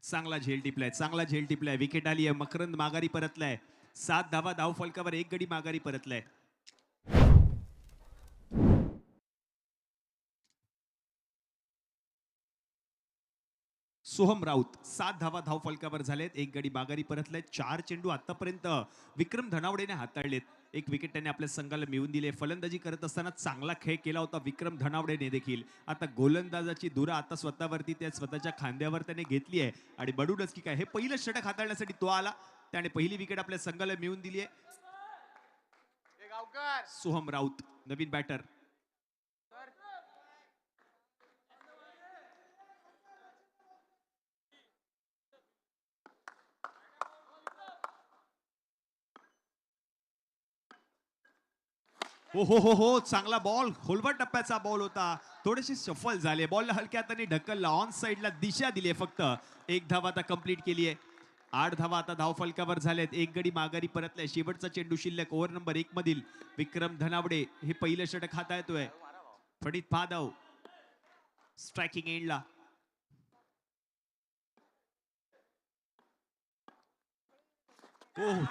चांगला झेल टिपलाय, चांगला झेल टिपलाय. विकेट आली आहे. मकरंद माघारी परतलाय. 7 धावा धाव फलकावर, 1 गडी माघारी परतलाय. सोहम राऊत 7 धावा धाव फलकावर झालेत, 1 गडी माघारी परतलाय. 4 चेंडू आतापर्यंत विक्रम धनावडेने हाताळलेत. 1 विकेट त्याने आपल्या संघाला मिळवून दिले. फलंदाजी करत असताना चांगला खेळ केला होता विक्रम धनावडेने देखील. आता गोलंदाजाची धुरा आता स्वतःवरती, त्या स्वतःच्या खांद्यावर त्याने घेतली आहे आणि बडूनच की काय हे पहिलं षटक हाताळण्यासाठी तो आला. त्याने पहिली विकेट आपल्या संघाला मिळवून दिली आहे. सोहम राऊत नवीन बॅटर. हो चांगला बॉल, खोलवर टप्प्याचा बॉल होता. थोडेसे सफल झाले. बॉलला हलक्या हाताने ढकलला, ऑन साइडला दिशा दिली. फक्त 1 धावा आता कंप्लीट केली आहे. 8 धावा आता धाव फलकावर झालेत. 1 गडी माघारी परतलाय. शेवटचा चेंडू शिल्लक. ओव्हर नंबर 1 मधील विक्रम धनावडे हे पहिलं षटक हाताळतोय. फडीत पादाव स्ट्रायकिंग एंडला.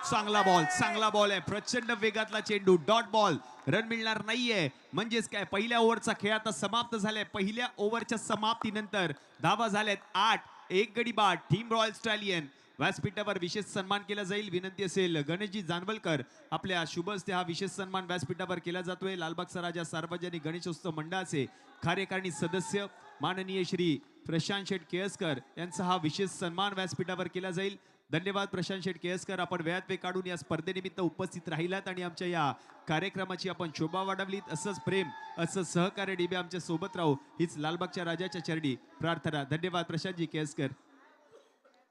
चांगला बॉल आहे. प्रचंड वेगातला चेंडू, डॉट बॉल. रन मिळणार नाहीये. म्हणजेच काय पहिल्या ओव्हरचा खेळ आता समाप्त झालाय. पहिल्या ओव्हरच्या समाप्तीनंतर धावा झाल्यात 8. 1 गडी बाद. Team royal stallion. व्यासपीठावर विशेष सन्मान केला जाईल. विनंती असेल गणेशजी जानवलकर, आपल्या शुभ हस्ते हा विशेष सन्मान व्यासपीठावर केला जातोय. लालबागचा राजा सार्वजनिक गणेशोत्सव मंडळाचे कार्यकारिणी सदस्य माननीय श्री प्रशांत शेठ केळसकर यांचा हा विशेष सन्मान व्यासपीठावर केला जाईल. धन्यवाद प्रशांत शेठ केळसकर, आपण वेळात वेळ काढून या स्पर्धेनिमित्त उपस्थित राहिलात आणि आमच्या या कार्यक्रमाची आपण शोभा वाढवलीत. असंच प्रेम, असं सहकार्य डीबी आमच्या सोबत राहू हीच लालबागच्या राजाच्या चरणी प्रार्थना. धन्यवाद प्रशांतजी केळसकर.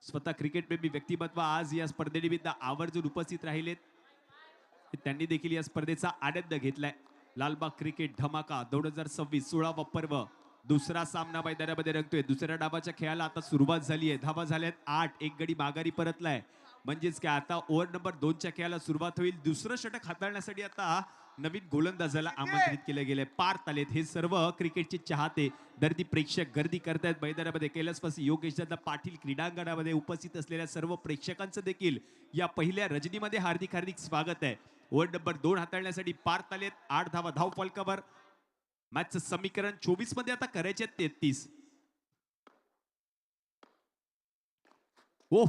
स्वतः क्रिकेटप्रेमी व्यक्तिमत्व आज या स्पर्धेनिमित्त आवर्जून उपस्थित राहिलेत. त्यांनी देखील या स्पर्धेचा आनंद घेतलाय. लालबाग क्रिकेट धमाका 2026 16वा पर्व दुसरा सामना मैदानामध्ये रंगतोय. दुसऱ्या डावाच्या खेळाला आता सुरुवात झाली आहे. धावा झाल्यात 8. 1 गडी माघारी परतलाय. म्हणजेच काय आता ओव्हर नंबर 2च्या खेळाला सुरुवात होईल. दुसरं षटक हाताळण्यासाठी आता नवीन गोलंदाजाला आमंत्रित केले गेले. पार्थ आलेत हे सर्व क्रिकेटचे चाहते, दर्दी प्रेक्षक गर्दी करतायत मैदानामध्ये. कैलासवासी योगेश दादा पाटील क्रीडांगणामध्ये उपस्थित असलेल्या सर्व प्रेक्षकांचं देखील या पहिल्या रजनीमध्ये हार्दिक हार्दिक स्वागत आहे. ओव्हर नंबर 2 हाताळण्यासाठी पार्थ आलेत. 8 धावा धाव फलकावर. मॅचचं समीकरण 24 मध्ये आता करायचे 33.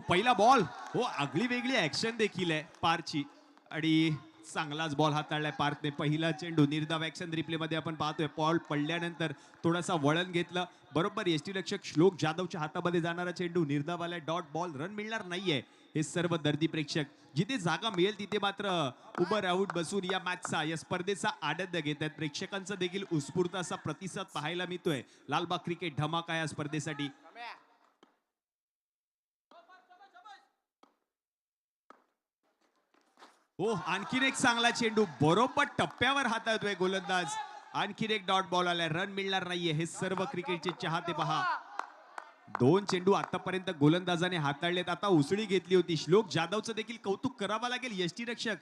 पहिला बॉल. आगळी वेगळी ऍक्शन देखील आहे पारची आणि चांगलाच बॉल हाताळलाय पार्थने. पहिला चेंडू निर्धाव ऍक्शन रिप्ले मध्ये आपण पाहतोय. बॉल पडल्यानंतर थोडासा वळण घेतलं. बरोबर यष्टीरक्षक श्लोक जाधवच्या हातामध्ये जाणारा चेंडू निर्धाव आलाय. Dot ball. रन मिळणार नाहीये. हे सर्व दर्दी प्रेक्षक जिथे जागा मिळेल तिथे मात्र उभं राहून बसून या मॅचचा, या स्पर्धेचा आनंद घेत आहेत. प्रेक्षकांचा देखील उत्स्फूर्त असा प्रतिसाद पाहायला मिळतोय. लालबाग क्रिकेट धमाका या स्पर्धेसाठी. हो, आणखीन एक चांगला चेंडू बरोबर टप्प्यावर हाताळतोय गोलंदाज. आणखीन एक डॉट बॉल आलाय, रन मिळणार नाहीये. हे सर्व क्रिकेटचे चाहते पहा. 2 चेंडू आतापर्यंत गोलंदाजाने हाताळलेत. आता उसळी घेतली होती. श्लोक जाधवचं देखील कौतुक करावं लागेल. यष्टीरक्षक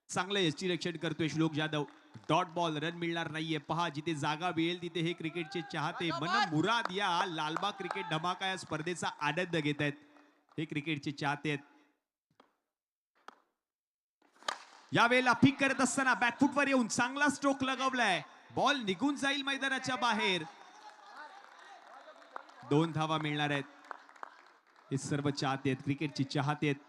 चांगलं यष्टीरक्षण करतोय श्लोक जाधव. डॉट बॉल, रन मिळणार नाहीये. पहा, जिथे जागा मिळेल तिथे हे क्रिकेटचे चाहते मन मुराद या लालबाग क्रिकेट धमाका या स्पर्धेचा आनंद घेत आहेत. हे क्रिकेटचे चाहते आहेत. यावेळेला पिक करत असताना बॅकफुटवर येऊन चांगला स्ट्रोक लगवलाय. बॉल निघून जाईल मैदानाच्या बाहेर. 2 धावा मिळणार आहेत. हे सर्व चाहते आहेत, क्रिकेटची चाहते आहेत.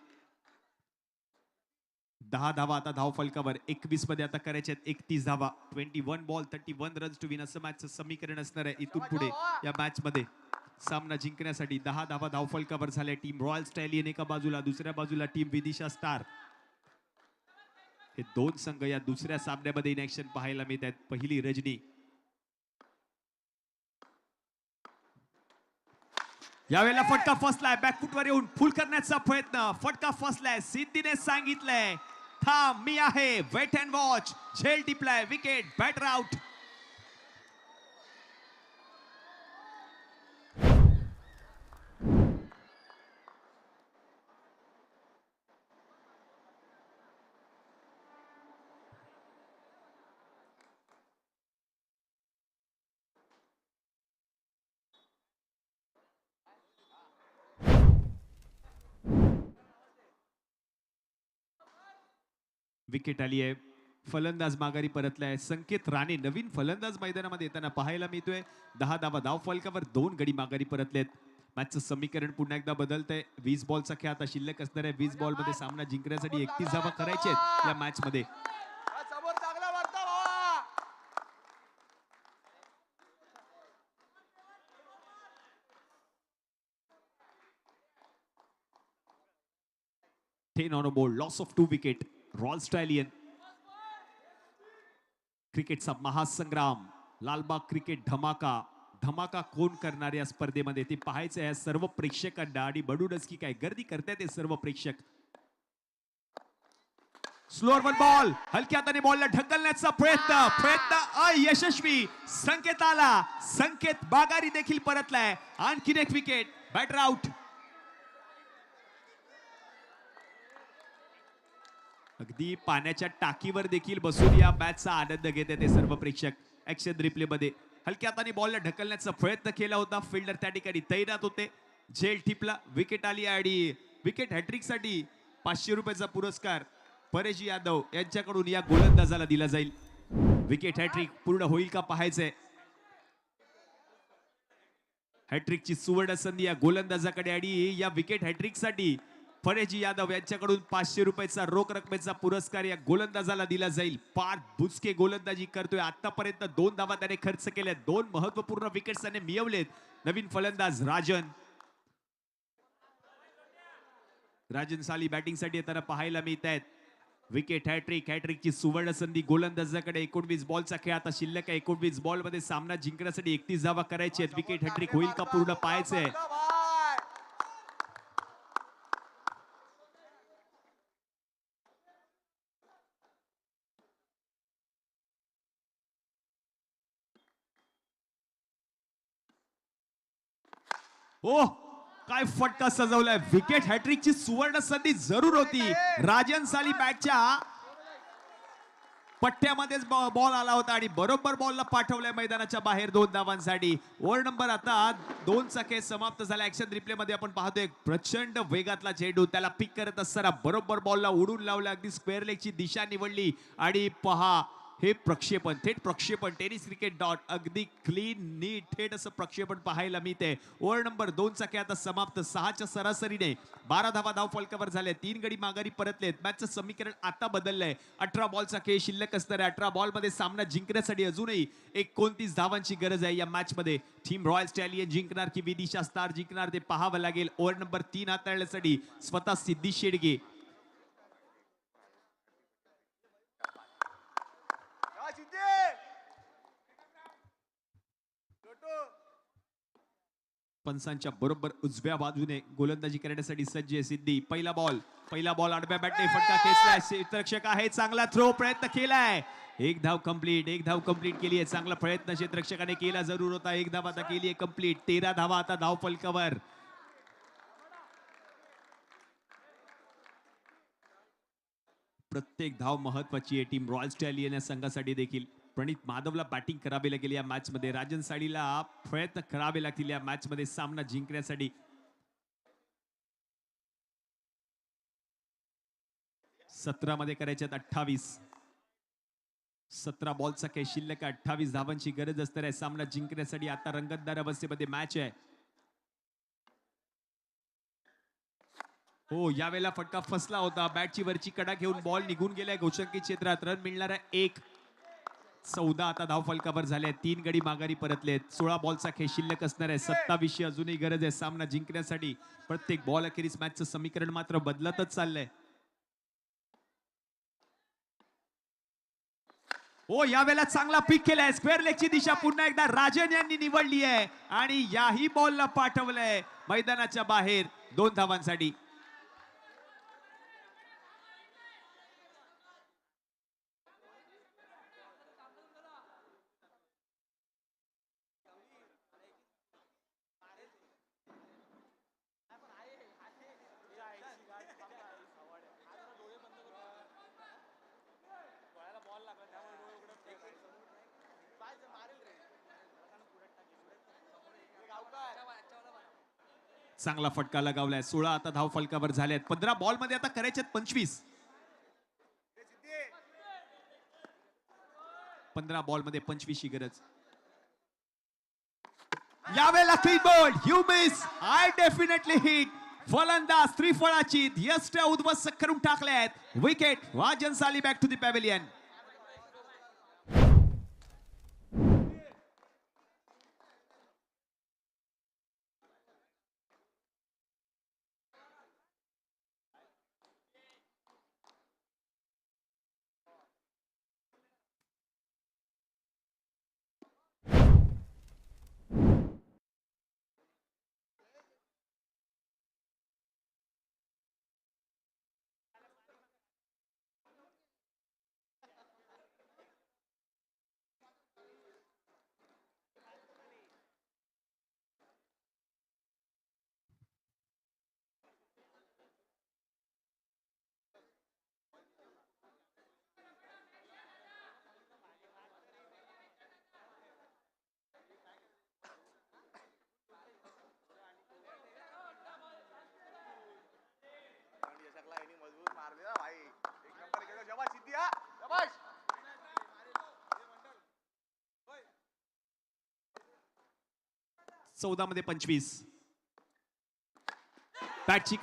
10 धावा आता धाव फलकावर. 21 मध्ये आता करायचे आहेत 31 धावा. 21 बॉल 31 रन्स टू विन असं मॅचचं समीकरण असणार आहे इथून पुढे या मॅच मध्ये. सामना जिंकण्यासाठी 10 धावा धाव फलकावर झाल्या. टीम रॉयल स्टॅलियन एका बाजूला, दुसऱ्या बाजूला टीम विदिशा स्टार. हे 2 संघ या दुसऱ्या सामन्यामध्ये इन ऍक्शन पाहायला मिळत आहेत. पहिली रजनी. यावेळेला फटका फसलाय. बॅकफुटवर येऊन फुल करण्याचा प्रयत्न. फटका फसलाय. सिद्धीने सांगितलंय थांब, मी आहे. Wait and watch. झेल टिपलाय. विकेट. Batter out. विकेट आली आहे. फलंदाज माघारी परतलाय. संकेत राणे नवीन फलंदाज मैदानामध्ये येताना पाहायला मिळतोय. 10 धावा धाव फलकावर. 2 गडी माघारी परतलेत. मॅचचं समीकरण पुन्हा एकदा बदलतंय. 20 बॉलचा खेळ आता शिल्लक असणार आहे. 20 बॉल मध्ये सामना जिंकण्यासाठी 31 धावा करायचे आहेत या मॅच मध्ये. समोर चांगला वाटतं भावा. 10 on a board. Loss of 2 wicket. Royal स्टॅलियन. क्रिकेटचा महासंग्राम. लालबाग क्रिकेट धमाका. धमाका कोण करणार या स्पर्धेमध्ये ते पाहायचं आहे सर्व प्रेक्षकांना. आणि बडूनच की काय गर्दी करतायत ते सर्व प्रेक्षक. Slower one ball. हलक्या हाताने बॉलला ढकलण्याचा प्रयत्न अयशस्वी. संकेत आला. संकेत बागारी देखील परतलाय. आणखीन एक विकेट. Batter out. अगदी पाण्याच्या टाकीवर देखील बसून या मॅचचा आनंद घेत आहेत ते सर्व प्रेक्षक. ऍक्शन रिप्ले मध्ये हलक्या हाताने बॉलला ढकलण्याचा प्रयत्न केला होता. फिल्डर त्या ठिकाणी तैनात होते. झेल टिपला. विकेट आली आणि विकेट हॅट्रिक साठी 500 रुपयाचा पुरस्कार परेश यादव यांच्याकडून या गोलंदाजाला दिला जाईल. विकेट हॅट्रिक पूर्ण होईल का पाहायचंय. हॅट्रिकची सुवर्ण संधी या गोलंदाजाकडे. आणि या विकेट हॅट्रिक साठी फरेजी यादव यांच्याकडून 500 रुपयाचा रोख रकमेचा पुरस्कार या गोलंदाजाला दिला जाईल. पाच बुचके गोलंदाजी करतोय. आतापर्यंत 2 धावा त्याने खर्च केल्या. 2 महत्वपूर्ण विकेट्स त्याने मिळवलेत. नवीन फलंदाज राजन साली बॅटिंग साठी येताना पाहायला मिळत आहेत. Wicket hat trick. हॅट्रिकची सुवर्ण संधी गोलंदाजाकडे. 19 बॉलचा खेळ आता शिल्लक आहे. 19 बॉल मध्ये सामना जिंकण्यासाठी 31 धावा करायचे आहेत. विकेट हॅट्रिक होईल का पूर्ण पाहायचंय. ओ काय फटका सजवलाय. विकेट हॅट्रिकची सुवर्ण संधी जरूर होती. राजन साली बॅटच्या पट्ट्यामध्येच बॉल आला होता आणि बरोबर बॉलला पाठवलाय मैदानाच्या बाहेर 2 धावांसाठी. ओव्हर नंबर आता 2 चा खेळ समाप्त झाला. ऍक्शन रिप्ले मध्ये आपण पाहतोय प्रचंड वेगातला चेंडू. त्याला पिक करत असताना बरोबर बॉलला उडून लावला. अगदी स्क्वेअर लेगची दिशा निवडली आणि पहा हे प्रक्षेपण. थेट प्रक्षेपण. Tennis cricket dot. अगदी क्लीन नीट थेट असं प्रक्षेपण पाहायला मिळते. ओव्हर नंबर 2 चा खेळ आता समाप्त. 6च्या सरासरीने 12 धावा धाव फलकावर झाले. 3 गडी माघारी परतलेत. मॅचचं समीकरण आता बदललंय. 18 बॉलचा खेळ शिल्लक असणार आहे. 18 बॉल मध्ये सामना जिंकण्यासाठी अजूनही 29 धावांची गरज आहे. या मॅच मध्ये टीम रॉयल स्टॅलियन जिंकणार की विदिशा स्टार जिंकणार ते पाहावं लागेल. ओव्हर नंबर 3 हाताळण्यासाठी स्वतः सिद्धी शेडगे पंचांच्या बरोबर उजव्या बाजूने गोलंदाजी करण्यासाठी सज्ज आहे सिद्धी. पहिला बॉल आडव्या बॅटने फटका खेचलाय. क्षेत्ररक्षक आहे, चांगला थ्रो प्रयत्न केलाय. एक धाव कंप्लीट केली आहे. चांगला प्रयत्न क्षेत्ररक्षकाने केला जरूर होता. एक धाव आता केली आहे कंप्लीट. 13 धावा आता धाव फलकावर. प्रत्येक धाव महत्वाची आहे टीम रॉयल स्टॅलियन या संघासाठी देखील. प्रणित माधवला बॅटिंग करावी लागेल या मॅच मध्ये. राजन साडीला प्रयत्न करावे लागतील या मॅच मध्ये सामना जिंकण्यासाठी. 17 मध्ये करायचे 28. 17 बॉलचा काही शिल्लक 28 धावांची गरज असणार आहे सामना जिंकण्यासाठी. आता रंगतदार अवस्थेमध्ये मॅच आहे. हो, यावेळेला फटका फसला होता. बॅटची वरची कडा घेऊन बॉल निघून गेलाय गोलंदाजी क्षेत्रात. रन मिळणार आहे 1. 14 आता धाव फलकावर झाले. 3 गडी माघारी परतलेत. 16 बॉलचा खेळ शिल्लक असणार आहे. 27 अजूनही गरज आहे सामना जिंकण्यासाठी. प्रत्येक बॉल अखेरीस मॅचचं समीकरण मात्र बदलतच चाललंय. हो, यावेळेला चांगला पिक केलाय. स्क्वेअर लेगची दिशा पुन्हा एकदा राजन यांनी निवडली आहे आणि याही बॉलला पाठवलंय मैदानाच्या बाहेर 2 धावांसाठी. चांगला फटका लगावलाय. 16 आता धाव फलकावर झाल्यात. 15 बॉल मध्ये आता करायचे 25. 15 बॉल मध्ये 25 ची गरज. यावेळेला clean ball. You miss, I definitely hit. फलंदाज त्रिफळाची यष्ट्या उद्ध्वस्त करून टाकल्यात. विकेट. राजन साली बॅक टू द पॅव्हिलियन. मजबूत मारले भाई. एक नंबर केलं. शाबाश सिद्धी. हा शाबाश. 14 मध्ये 25. बॅटची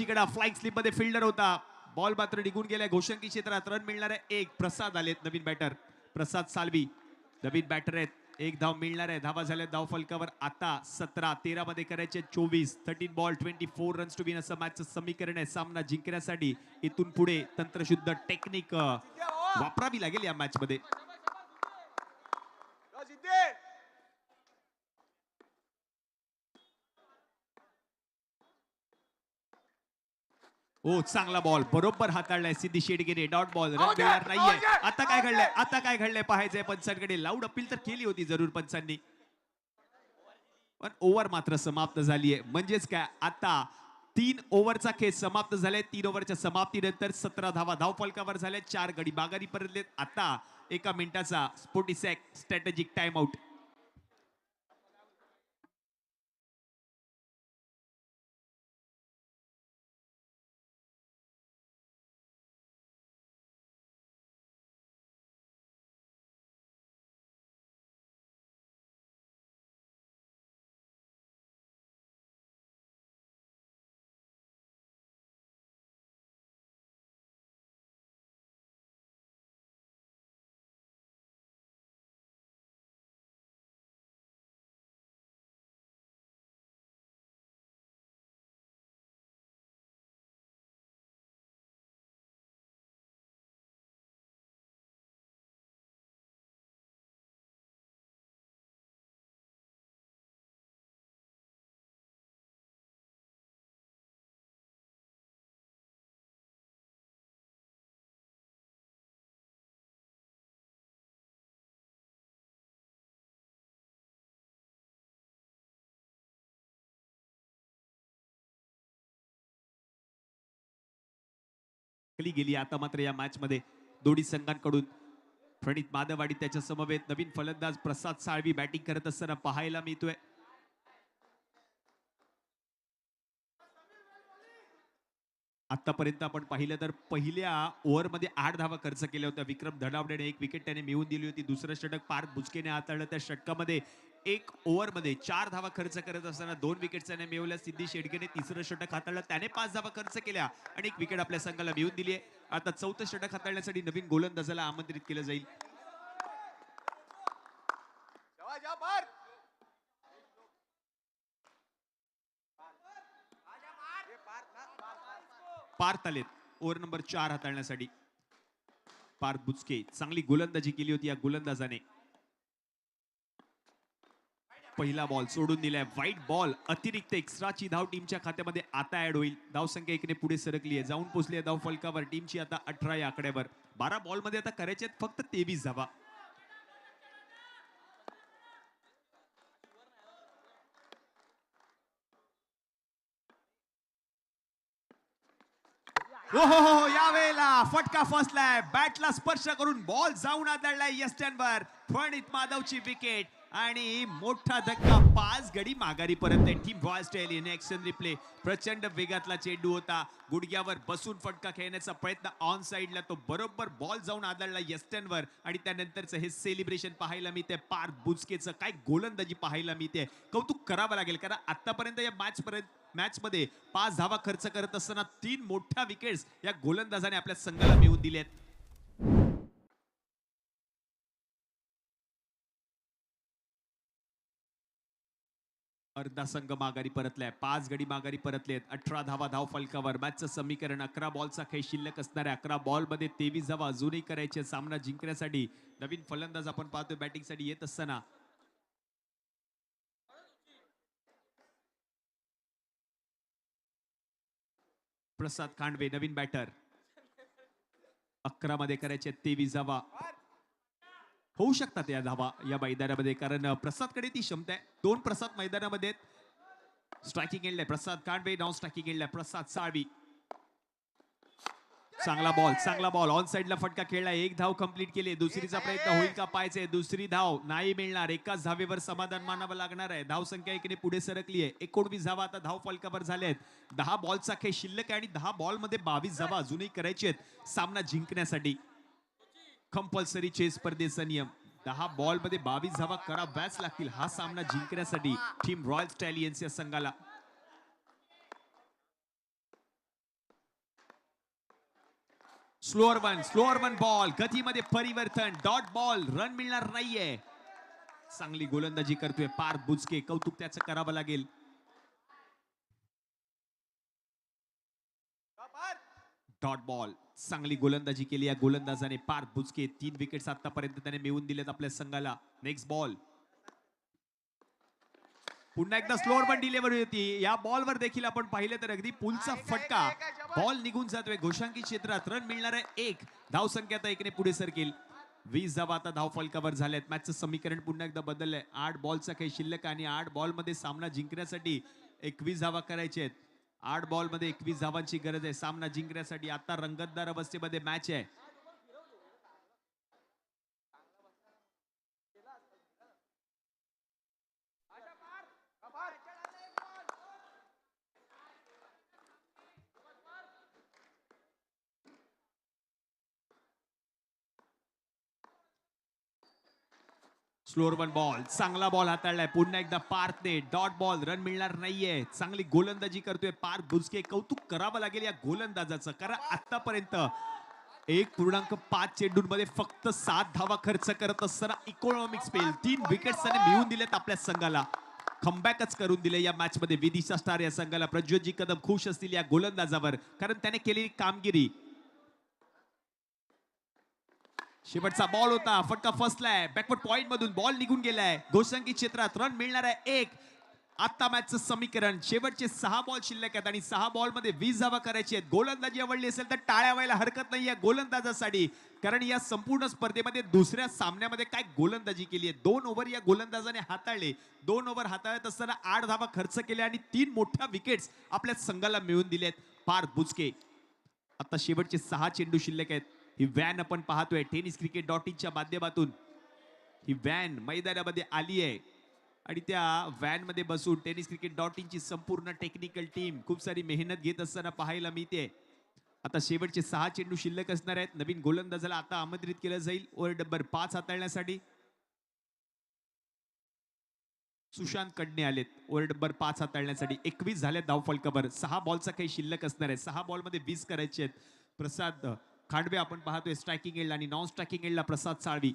कडा फ्लाइंग स्लिप मध्ये फिल्डर होता. बॉल मात्र निघून गेलाय घोषंकी क्षेत्रात. रन मिळणार आहे 1. प्रसाद आलेत नवीन बॅटर. प्रसाद साल्वी नवीन बॅटर आहेत. 1 धाव मिळणार आहे. धावा झाल्या धाव फलकावर आता 17. 13 मध्ये करायचे 24. 13 बॉल 24 रन्स टू विन असं मॅचचं समीकरण आहे सामना जिंकण्यासाठी. इथून पुढे तंत्रशुद्ध टेक्निक वापरावी लागेल या मॅच मध्ये. ओ, चांगला बॉल बरोबर हाताळलाय सिद्धी शेडगेने. Dot ball. रन मिळणार नाहीये. आता काय घडलंय पाहायचंय पंचांकडे. लाऊड अपील तर केली होती जरूर पंचांनी, पण ओव्हर मात्र समाप्त झालीये. म्हणजेच काय, आता 3 ओव्हरचा खेळ समाप्त झालाय. 3 ओव्हरच्या समाप्तीनंतर 17 धावा धाव फलकावर झाल्या. 4 गडी माघारी परतलेत. आता 1 मिनिटाचा स्पोर्टिसॅक स्ट्रॅटेजिक टाइम आउट. खाली गेली. आता मात्र या मॅच मध्ये दोन्ही संघांकडून प्रणित माधव आणि त्याच्या समवेत नवीन फलंदाज प्रसाद साळवी बॅटिंग करत असताना पाहायला मिळतोय. आतापर्यंत आपण पाहिलं तर पहिल्या ओव्हरमध्ये 8 धावा खर्च केल्या होत्या. विक्रम धनावडेने 1 विकेट त्याने मिळवून दिली होती. दुसरं षटक पार्थ बुचकेने हाताळलं. त्या षटकामध्ये 1 ओव्हरमध्ये 4 धावा खर्च करत असताना 2 विकेट त्याने मिळवल्या. सिद्धी शेडगेने तिसरं षटक हाताळलं. त्याने 5 धावा खर्च केल्या आणि 1 विकेट आपल्या संघाला मिळवून दिली आहे. आता चौथं षटक हाताळण्यासाठी नवीन गोलंदाजाला आमंत्रित केलं जाईल. शबाश जा पार. पार्थ आलेत ओव्हर नंबर 4 हाताळण्यासाठी. पार्थ बुचके चांगली गोलंदाजी केली होती या गोलंदाजाने. पहिला बॉल सोडून दिलाय. व्हाईट बॉल अतिरिक्त एक्स्ट्राची धाव टीमच्या खात्यामध्ये आता ऍड होईल. धावसंख्या 1 ने पुढे सरकली आहे. जाऊन पोहोचली आहे धाव फलकावर. टीमची आता 18 या आकड्यावर. 12 बॉल मध्ये आता करायचे फक्त 23 धावा. हो यावेळेला फटका फसलाय. बॅटला स्पर्श करून बॉल जाऊन आदळलाय यष्ट्यांवर. प्रणित माधवची विकेट आणि मोठा धक्का. 5 गडी माघारी परतले. Team royal style action replay. प्रचंड वेगातला चेंडू होता. गुडघ्यावर बसून फटका खेळण्याचा प्रयत्न ऑन साइडला. तो बरोबर बॉल जाऊन आदळला यष्ट्यांवर आणि त्यानंतरचं हे सेलिब्रेशन पाहायला मिळते. पार्थ बुचकेचं काय गोलंदाजी पाहायला मिळते. कौतुक करावं लागेल कारण आतापर्यंत या मॅच मध्ये 5 धावा खर्च करत असताना 3 मोठ्या विकेट्स या गोलंदाजाने आपल्या संघाला मिळवून दिल्यात. अर्धा संघ माघारी परतलाय. 5 गडी माघारी परतलेत. 18 धावा धाव फलकावर. मॅचचं समीकरण 11 बॉलचा खेळ शिल्लक असणाऱ्या 11 बॉल मध्ये 23 धावा अजूनही करायचे. सामना जिंकण्यासाठी नवीन फलंदाज आपण पाहतोय बॅटिंगसाठी येत असताना. प्रसाद खांडवे नवीन बॅटर. 11 मध्ये करायचे 23 धावा. होऊ शकतात या धावा या मैदानामध्ये कारण प्रसादकडे ती क्षमता आहे. 2 प्रसाद मैदानामध्ये स्ट्रायकिंग एंडला प्रसाद कांडवे. नाव स्ट्रायकिंग एंडला प्रसाद साळवी. चांगला बॉल ऑन साइडला फटका खेळला. 1 धाव कंप्लीट केली. दुसरीचा प्रयत्न होईल का पाहायचंय. दुसरी धाव नाही मिळणार. एकाच धावेवर समाधान मानावं लागणार आहे. धाव संख्या 1 ने पुढे सरकली आहे. 19 धावा आता धाव फलकावर झाल्यात. 10 बॉलचा खेळ शिल्लक आहे आणि 10 बॉल मध्ये 22 धावा अजूनही करायचे आहेत सामना जिंकण्यासाठी. कंपल्सरी चेस स्पर्धेचा नियम. 10 बॉल मध्ये 22 धावा कराव्याच लागतील हा सामना जिंकण्यासाठी टीम रॉयल स्टॅलियन्स या संघाला. Slower one ball. गतीमध्ये परिवर्तन. Dot ball. रन मिळणार नाहीये. चांगली गोलंदाजी करतोय पार्थ बुचके. कौतुक त्याचं करावं लागेल. Dot ball. चांगली गोलंदाजी केली या गोलंदाजाने पार्थ बुचके. 3 विकेट्स आतापर्यंत त्याने मिळवून दिलेत आपल्या संघाला. Next ball. पुन्हा एकदा स्लोअर वन डिलिव्हरी होती. या बॉलवर देखील आपण पाहिलं तर अगदी पुलचा फटका. बॉल निघून जातोय घोषांकी क्षेत्रात. रन मिळणार आहे 1. धाव संख्या आता 1 ने पुढे सरकेल. 20 धावा आता धाव फलकावर झाल्यात. मॅचचं समीकरण पुन्हा एकदा बदललंय. 8 बॉलचा काही शिल्लक आणि 8 बॉल मध्ये सामना जिंकण्यासाठी 21 धावा करायचे आहेत. 8 बॉल मध्ये 21 धावांची गरज आहे सामना जिंकण्यासाठी. आता रंगतदार अवस्थेमध्ये मॅच आहे. Slower one ball. चांगला बॉल हाताळलाय पुन्हा एकदा पार्थने. Dot ball. रन मिळणार नाहीये. चांगली गोलंदाजी करतोय पार्थ बुचके. कौतुक करावं लागेल या गोलंदाजाचं कारण आतापर्यंत 1.5 चेंडूंमध्ये फक्त 7 धावा खर्च करत असताना इकॉनॉमिक स्पेल 3 विकेट्स त्याने मिळवून दिलेत आपल्या संघाला. कमबॅकच करून दिले या मॅच मध्ये. विदिशा स्टार या संघाला. प्रज्वलजी कदम खुश असतील या गोलंदाजावर कारण त्याने केलेली कामगिरी. शेवटचा बॉल होता. फटका फसलाय. बॅकवर्ड पॉइंट मधून बॉल निघून गेलाय. घोषांकी क्षेत्रात. रन मिळणार आहे 1. आता मॅचचं समीकरण. शेवटचे 6 बॉल शिल्लक आहेत आणि 6 बॉल मध्ये 20 धावा करायची आहेत. गोलंदाजी आवडली असेल तर टाळ्या व्हायला हरकत नाही या गोलंदाजासाठी कारण या संपूर्ण स्पर्धेमध्ये दुसऱ्या सामन्यामध्ये काय गोलंदाजी केली आहे. 2 ओव्हर या गोलंदाजाने हाताळले. 2 ओव्हर हाताळत असताना 8 धावा खर्च केल्या आणि 3 मोठ्या विकेट्स आपल्या संघाला मिळवून दिल्यात पार्थ बुचके. आता शेवटचे 6 चेंडू शिल्लक आहेत. ही व्हॅन आपण पाहतोय टेनिस क्रिकेट .inच्या माध्यमातून. ही व्हॅन मैदानामध्ये आली आहे आणि त्या व्हॅन मध्ये बसून टेनिस क्रिकेट .inची संपूर्ण टेक्निकल टीम खूप सारी मेहनत घेत असताना पाहायला मिळते. आता शेवटचे 6 चेंडू शिल्लक असणार आहेत. नवीन गोलंदाजाला आता आमंत्रित केलं जाईल ओव्हर नंबर 5 हाताळण्यासाठी. सुशांत कडणे आलेत ओव्हर नंबर 5 हाताळण्यासाठी. 21 झाले धावफलकावर. 6 बॉलचा काही शिल्लक असणार आहे. 6 बॉल मध्ये 20 करायचे आहेत. प्रसाद खांडवे आपण पाहतोय स्ट्रायकिंग एंडला आणि नॉन स्ट्रायकिंग एंडला प्रसाद साळवी.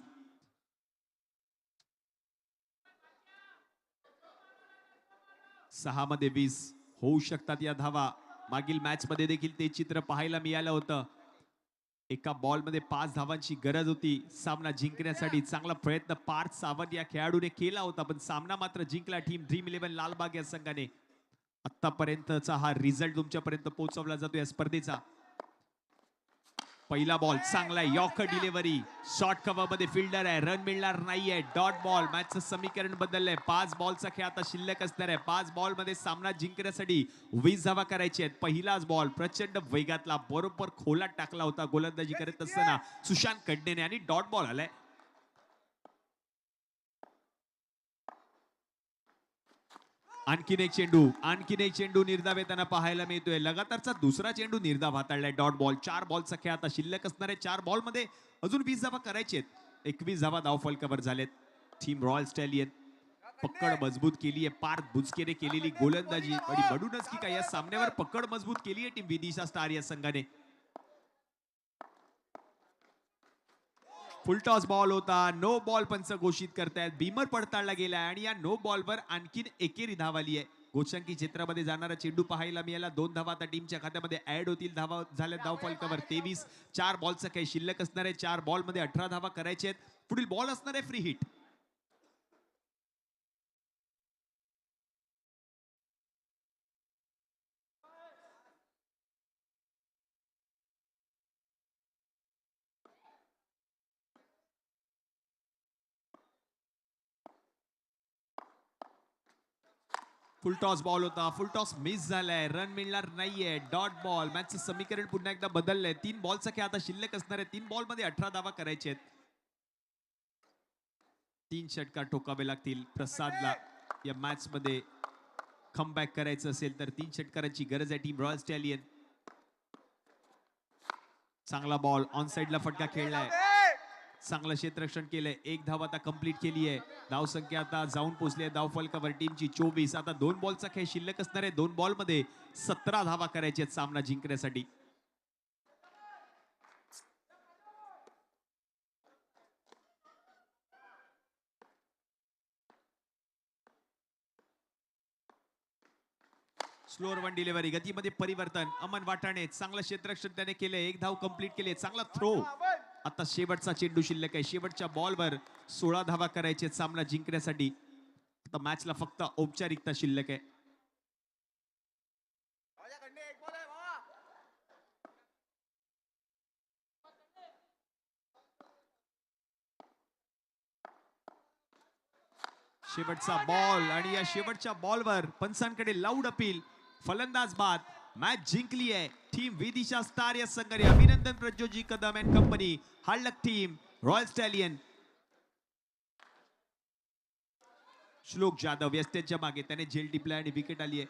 6 मध्ये 20 होऊ शकतात या धावा. मागील मॅच मध्ये देखील ते चित्र पाहायला मिळालं होतं. एका बॉल मध्ये 5 धावांची गरज होती सामना जिंकण्यासाठी. चांगला प्रयत्न पार्थ सावंत या खेळाडूने केला होता पण सामना मात्र जिंकला टीम ड्रीम 11 लालबाग या संघाने. आतापर्यंतचा हा रिझल्ट तुमच्यापर्यंत पोहोचवला जातो या स्पर्धेचा. पहिला बॉल चांगला आहे. Yorker delivery. शॉर्ट कव्हर मध्ये फिल्डर आहे. रन मिळणार नाहीये. Dot ball. मॅचचं समीकरण बदललंय. 5 बॉलचा खेळ आता शिल्लक असणार आहे. 5 बॉल मध्ये सामना जिंकण्यासाठी 20 धावा करायच्या आहेत. पहिलाच बॉल प्रचंड वेगातला बरोबर खोलात टाकला होता गोलंदाजी करत असताना सुशांत कडणेने आणि डॉट बॉल आलाय. आणखीन एक चेंडू निर्धाव येताना पाहायला मिळतोय. लगातारचा दुसरा चेंडू निर्धाव हाताळलाय. Dot ball. 4 बॉलचा खेळ आता शिल्लक असणार आहे. 4 बॉल मध्ये अजून 20 धावा करायचे आहेत. 21 धावा धावफलकावर झालेत. टीम रॉयल स्टॅलियन पकड मजबूत केली आहे. पार्थ बुचकेने केलेली गोलंदाजी आणि म्हणूनच की काय या सामन्यावर पकड मजबूत केली आहे टीम विदिशा स्टार या संघाने. फुलटॉस बॉल होता. नो बॉल पंच घोषित करतायत. बीमर पडताळला गेलाय आणि या नो बॉलवर आणखीन एकेरी धाव आली आहे. गोचंकी क्षेत्रामध्ये जाणारा चेंडू पाहायला मिळाला. 2 धावा आता टीमच्या खात्यामध्ये ऍड होतील. धावा झाल्या धावफलकावर 23. 4 बॉलचा काही शिल्लक असणार आहे. 4 बॉल मध्ये 18 धावा करायचे आहेत. पुढील बॉल असणार आहे फ्री हिट. फुलटॉस बॉल होता. फुलटॉस मिस झालाय. रन मिळणार नाहीये. Dot ball. मॅचचं समीकरण पुन्हा एकदा बदललंय. 3 बॉलचा खेळ आता शिल्लक असणार आहे. 3 बॉल मध्ये 18 धावा करायचे आहेत. 3 षटकार ठोकावे लागतील प्रसादला या मॅच मध्ये कमबॅक करायचं असेल तर. 3 षटकारांची गरज आहे टीम रॉयल स्टॅलियन. चांगला बॉल ऑन साइडला फटका खेळलाय. चांगलं क्षेत्ररक्षण केलंय. 1 धाव आता कंप्लीट केली आहे. धाव संख्या आता जाऊन पोहोचली आहे धावफलकावर टीमची 24. आता 2 बॉलचा खेळ शिल्लक असणार आहे. 2 बॉल मध्ये 17 धावा करायच्या आहेत सामना जिंकण्यासाठी. Slower one delivery. गतीमध्ये परिवर्तन. अमन वाटाणे चांगलं क्षेत्ररक्षण त्याने केलंय. 1 धाव कंप्लीट केली. चांगला थ्रो. आता शेवटचा चेंडू शिल्लक आहे. शेवटच्या बॉलवर 16 धावा करायचे सामना जिंकण्यासाठी. आता मॅचला फक्त औपचारिकता शिल्लक आहे. शेवटचा बॉल आणि या शेवटच्या बॉलवर पंचांकडे लाऊड अपील. फलंदाज बाद. मॅच जिंकली आहे टीम विदिशा स्टार या संघाने. अभिनंदन Prajyoji Kadam and company. Hard luck team royal stallion. Shlok Jadhav व्यस्तेच्या मागे त्याने झेल टिपलाय आणि विकेट आली आहे.